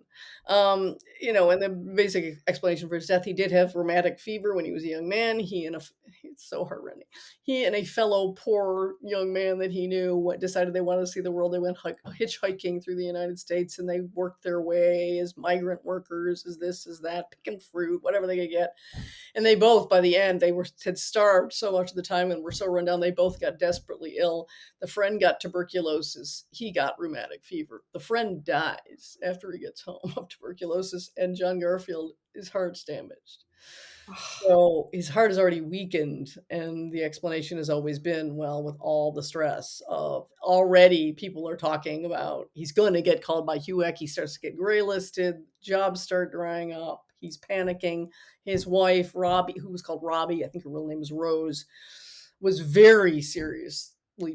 And the basic explanation for his death, he did have rheumatic fever when he was a young man. It's so heartrending. He and a fellow poor young man that he knew decided they wanted to see the world. They went hitchhiking through the United States and they worked their way as migrant workers, as this, as that, picking fruit, whatever they could get. And they both, by the end, had starved so much of the time and were so run down. They both got desperately ill. The friend got tuberculosis. He got rheumatic fever. The friend dies after he gets home of tuberculosis, and John Garfield, his heart's damaged. So his heart is already weakened, and the explanation has always been, well, with all the stress of already people are talking about he's going to get called by HUEC, he starts to get gray listed, jobs start drying up, he's panicking. His wife, Robbie, who was called Robbie, I think her real name is Rose, was very seriously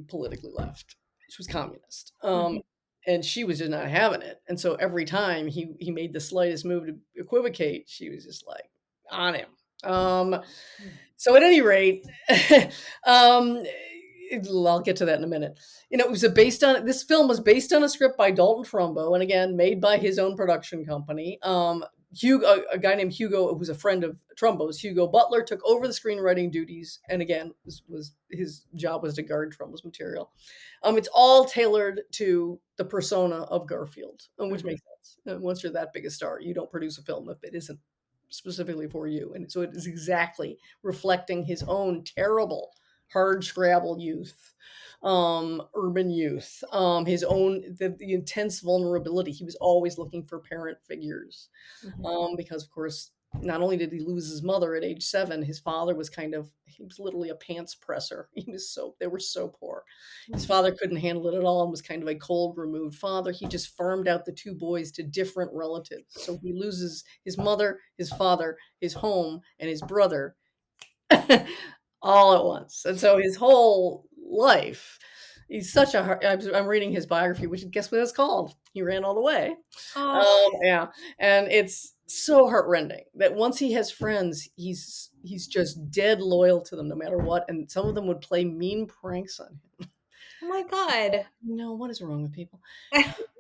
politically left. She was communist. Mhm. And she was just not having it. And so every time he made the slightest move to equivocate, she was just like on him. Um, Mm. so at any rate, um, I'll get to that in a minute. It was this film was based on a script by Dalton Trumbo, and again, made by his own production company. Hugo, a guy named Hugo, who's a friend of Trumbo's, Hugo Butler, took over the screenwriting duties, and again, was his job was to guard Trumbo's material. It's all tailored to the persona of Garfield, which makes sense. Once you're that big a star, you don't produce a film if it isn't specifically for you, and so it is exactly reflecting his own terrible hard scrabble youth, urban youth, his own the intense vulnerability. He was always looking for parent figures, because of course, not only did he lose his mother at age 7, his father was he was literally a pants presser. They were so poor. His father couldn't handle it at all and was kind of a cold, removed father. He just farmed out the 2 boys to different relatives. So he loses his mother, his father, his home, and his brother all at once. And so his whole life, he's such I'm reading his biography, which guess what it's called? He Ran All the Way. Yeah. And it's so heartrending that once he has friends, he's just dead loyal to them no matter what. And some of them would play mean pranks on him. Oh my God. No, what is wrong with people?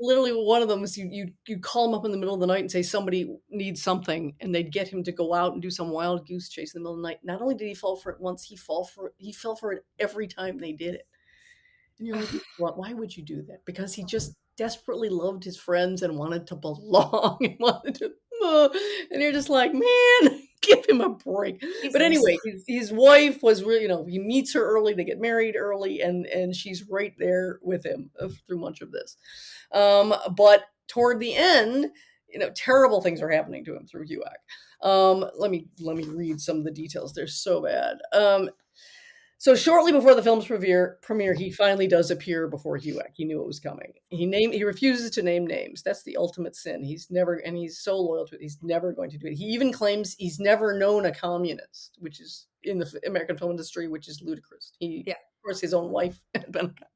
Literally, one of them is you call him up in the middle of the night and say somebody needs something, and they'd get him to go out and do some wild goose chase in the middle of the night. Not only did he fall for it once, he fell for it every time they did it. And you're like, why would you do that? Because he just desperately loved his friends and wanted to belong and wanted to. And you're just like, man, give him a break. Jesus. But anyway, his wife was really, he meets her early, they get married early, and she's right there with him through much of this. But toward the end, terrible things are happening to him through HUAC. Let me read some of the details. They're so bad. So shortly before the film's premiere, he finally does appear before HUAC. He knew it was coming. He refuses to name names. That's the ultimate sin. He's so loyal to it. He's never going to do it. He even claims he's never known a communist, which is in the American film industry, which is ludicrous. Of course, his own wife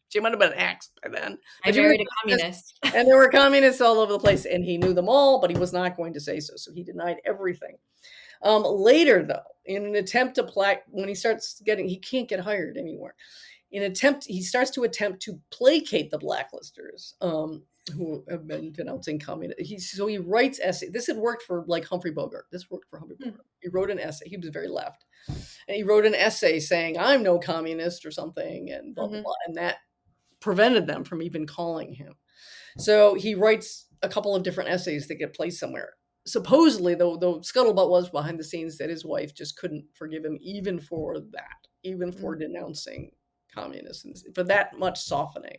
she might have been an axe by then. I married a communist. And there were communists all over the place, and he knew them all, but he was not going to say so. So he denied everything. Later, though, in an attempt to when he can't get hired anywhere. He starts to attempt to placate the blacklisters, who have been denouncing communism. So he writes essays. This had worked for Humphrey Bogart. He wrote an essay. He was very left. And he wrote an essay saying, I'm no communist or something, and blah, blah, blah. And that prevented them from even calling him. So he writes a couple of different essays that get placed somewhere. Supposedly, though, scuttlebutt was behind the scenes that his wife just couldn't forgive him even for that, even for denouncing communists, and for that much softening.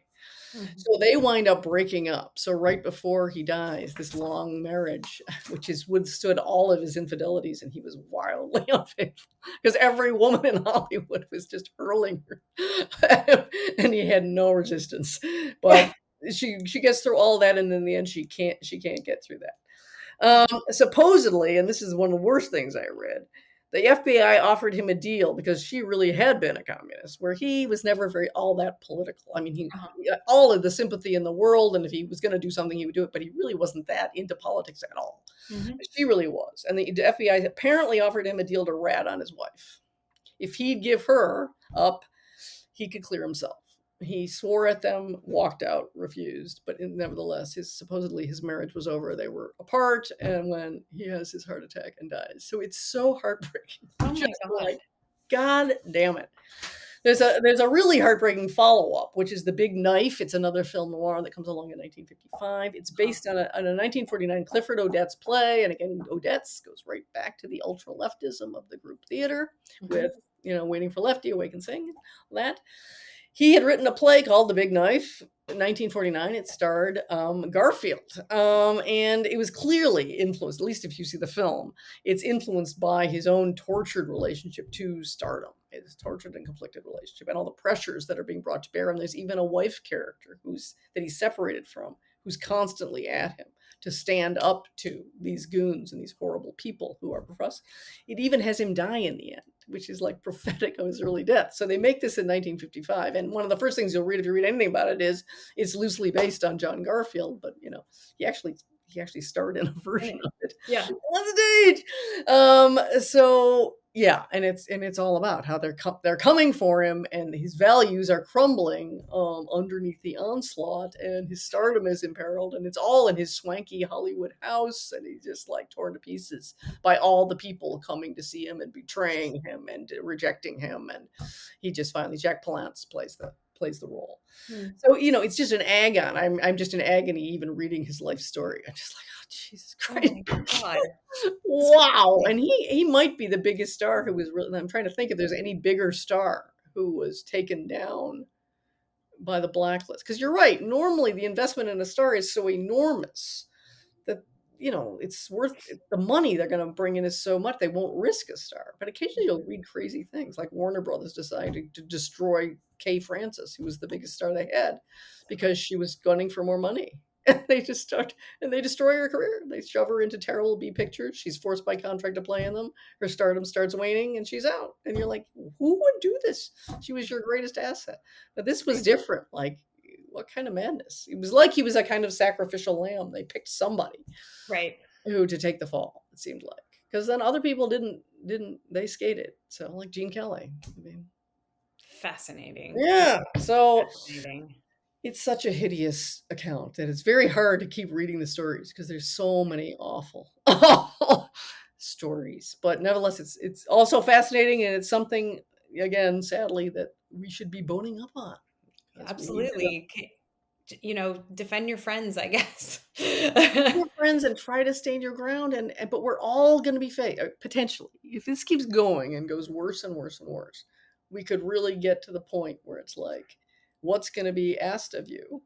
So they wind up breaking up. So right before he dies, this long marriage, which has withstood all of his infidelities, and he was wildly unfaithful because every woman in Hollywood was just hurling her, and he had no resistance. But she gets through all that, and in the end, she can't get through that. Supposedly, and this is one of the worst things I read, the FBI offered him a deal because she really had been a communist, where he was never all that political. I mean, he got all of the sympathy in the world, and if he was going to do something, he would do it, but he really wasn't that into politics at all. She really was. And the FBI apparently offered him a deal to rat on his wife. If he'd give her up, he could clear himself. He swore at them, walked out, refused, but nevertheless, supposedly his marriage was over. They were apart, and when he has his heart attack and dies. So it's so heartbreaking. Oh my God. God damn it. There's a really heartbreaking follow-up, which is The Big Knife. It's another film noir that comes along in 1955. It's based on a 1949 Clifford Odets play, and again, Odets goes right back to the ultra-leftism of the group theater with, Waiting for Lefty, Awake and Sing, that. He had written a play called The Big Knife in 1949. It starred Garfield. And it was clearly influenced, at least if you see the film, it's influenced by his own tortured relationship to stardom, his tortured and conflicted relationship, and all the pressures that are being brought to bear. And there's even a wife character that he's separated from, who's constantly at him to stand up to these goons and these horrible people who are professed. It even has him die in the end, which is prophetic of his early death. So they make this in 1955. And one of the first things you'll read if you read anything about it is it's loosely based on John Garfield, but he actually starred in a version of it. Yeah. On stage. So Yeah, and it's all about how they're coming for him, and his values are crumbling underneath the onslaught, and his stardom is imperiled, and it's all in his swanky Hollywood house, and he's just like torn to pieces by all the people coming to see him and betraying him and rejecting him, and he just finally Jack Palance plays the role. So it's just an agon. I'm just in agony even reading his life story. I'm just like, oh Jesus Oh Christ. my God. Wow. And he might be the biggest star who was really, I'm trying to think if there's any bigger star who was taken down by the blacklist. Because you're right. Normally the investment in a star is so enormous that it's worth the money they're going to bring in is so much they won't risk a star. But occasionally you'll read crazy things like Warner Brothers decided to destroy Kay Francis, who was the biggest star they had, because she was gunning for more money. And they just start and they destroy her career. They shove her into terrible B pictures. She's forced by contract to play in them. Her stardom starts waning and she's out. And you're like, who would do this? She was your greatest asset. But this was different. Like, what kind of madness? It was like he was a kind of sacrificial lamb. They picked somebody Right. who to take the fall, it seemed like. Because then other people didn't they skated. So like Gene Kelly. I mean, Fascinating. yeah. So Fascinating. it's such a hideous account that it's very hard to keep reading the stories because there's so many awful stories. But nevertheless, it's also fascinating, and it's something, again, sadly, that we should be boning up on. Absolutely. Defend your friends, I guess. Your friends and try to stand your ground, but we're all going to be potentially. If this keeps going and goes worse and worse and worse, we could really get to the point where it's like, what's going to be asked of you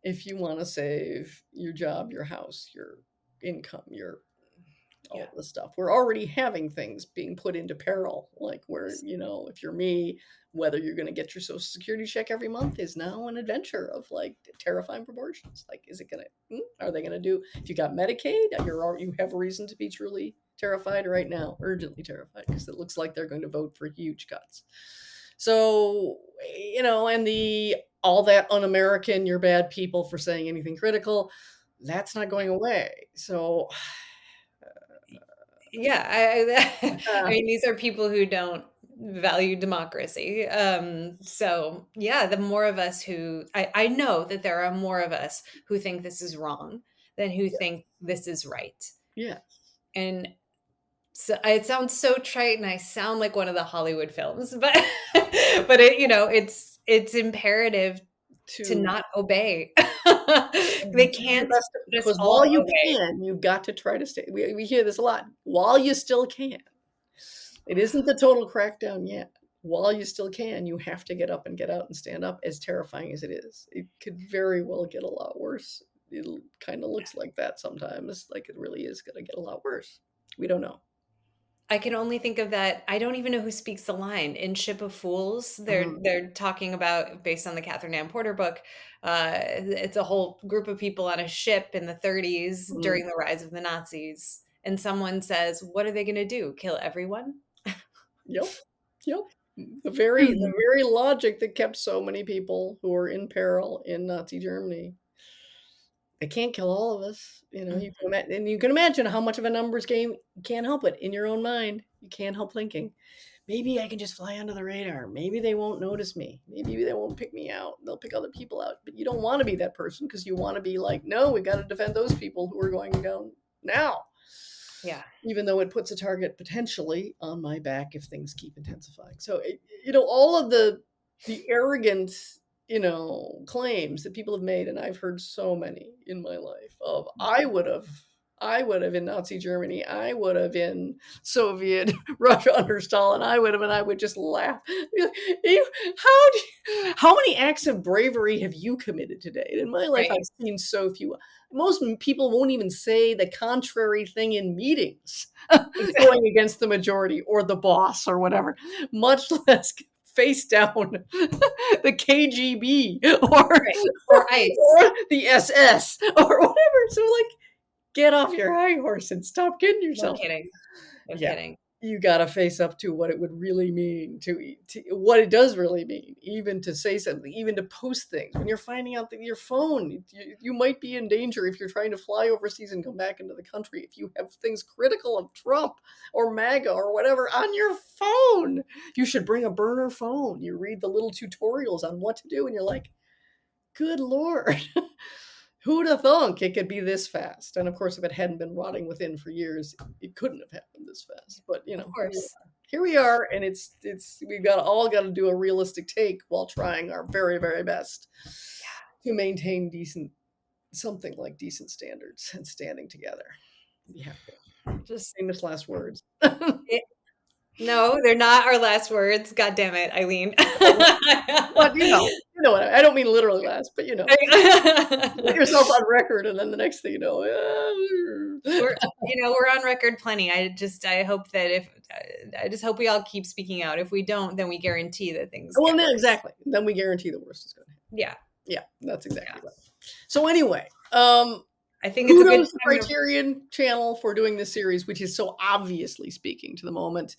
if you want to save your job, your house, your income, your all the stuff. We're already having things being put into peril, like where, if you're me, whether you're going to get your social security check every month is now an adventure of like terrifying proportions. Like, is it going to, are they going to do, if you got Medicaid, you have a reason to be truly terrified right now, urgently terrified, because it looks like they're going to vote for huge cuts. So, and all that un-American, you're bad people for saying anything critical, that's not going away. So, yeah, I mean, these are people who don't value democracy. So yeah, the more of us who I know that there are more of us who think this is wrong than who think this is right. yeah. And so it sounds so trite, and I sound like one of the Hollywood films, but it's imperative to not obey. They can't because while you can, you've got to try to stay. We hear this a lot. While you still can, it isn't the total crackdown yet. While you still can, you have to get up and get out and stand up. As terrifying as it is, it could very well get a lot worse. It kind of looks like that sometimes. Like it really is going to get a lot worse. We don't know. I can only think of that. I don't even know who speaks the line in Ship of Fools. They're talking about, based on the Catherine Ann Porter book, it's a whole group of people on a ship in the 30s during the rise of the Nazis, and someone says, "What are they going to do? Kill everyone?" Yep. The very logic that kept so many people who were in peril in Nazi Germany. They can't kill all of us, you can imagine how much of a numbers game. You can't help it in your own mind. You can't help thinking, maybe I can just fly under the radar. Maybe they won't notice me. Maybe they won't pick me out. They'll pick other people out. But you don't want to be that person because you want to be like, no, we got to defend those people who are going down now. Yeah. Even though it puts a target potentially on my back if things keep intensifying. So, all of the arrogant claims that people have made, and I've heard so many in my life of I would have in Nazi Germany, I would have in Soviet Russia under Stalin, and I would just laugh. How many acts of bravery have you committed today? In my life, I've seen so few. Most people won't even say the contrary thing in meetings, going against the majority or the boss or whatever, much less face down the KGB or ICE or the SS or whatever. So like, get off your high horse and stop kidding yourself. No kidding. you got to face up to what it would really mean to what it does really mean, even to say something, even to post things when you're finding out that your phone, you might be in danger if you're trying to fly overseas and come back into the country. If you have things critical of Trump or MAGA or whatever on your phone, you should bring a burner phone. You read the little tutorials on what to do and you're like, good Lord. Who'd have thunk it could be this fast? And of course, if it hadn't been rotting within for years, it couldn't have happened this fast. But Of course. here we are, and it's we've all got to do a realistic take while trying our very, very best to maintain something like decent standards and standing together. Yeah, just famous last words. No, they're not our last words. God damn it, Eileen. But you know what I don't mean literally last, but put yourself on record, and then the next thing you know, we're on record plenty. I just hope we all keep speaking out. If we don't, then we guarantee that things. Well, no, exactly. Then we guarantee the worst is going to happen. Yeah, that's exactly right. So anyway, I think it's a good Criterion Channel for doing this series, which is so obviously speaking to the moment.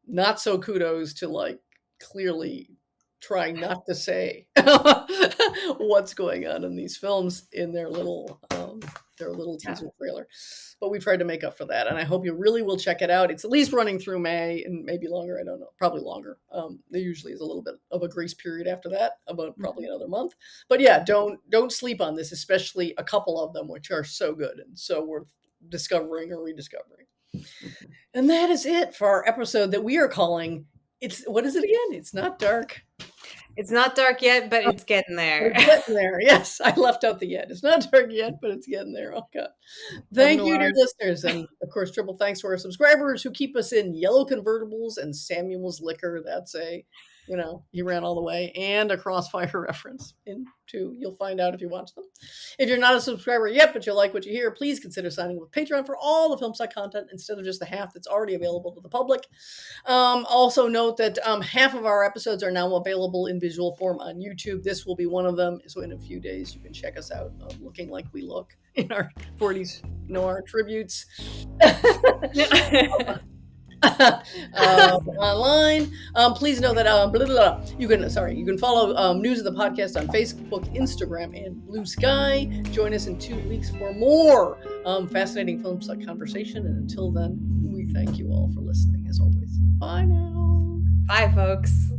Not so kudos to clearly trying not to say what's going on in these films in their little teaser trailer. But we tried to make up for that, and I hope you really will check it out. It's at least running through May and maybe longer. I don't know, probably longer. There usually is a little bit of a grace period after that, about probably another month. But yeah, don't sleep on this, especially a couple of them, which are so good and so worth discovering or rediscovering. And that is it for our episode that we are calling what is it again? It's not dark. It's not dark yet, but it's getting there. It's getting there. Yes, I left out the yet. It's not dark yet, but it's getting there. Oh, God. Thank you, dear listeners. And, of course, triple thanks to our subscribers who keep us in yellow convertibles and Samuel's liquor. That's he ran all the way, and a CROSSFIRE reference you'll find out if you watch them. If you're not a subscriber yet, but you like what you hear, please consider signing up with Patreon for all the film site content instead of just the half that's already available to the public. Also note that half of our episodes are now available in visual form on YouTube. This will be one of them. So in a few days, you can check us out looking like we look in our 40s noir tributes. Online. Please know that you can follow news of the podcast on Facebook, Instagram, and Blue Sky. Join us in 2 weeks for more fascinating film site conversation. And until then, we thank you all for listening as always. Bye now. Bye, folks.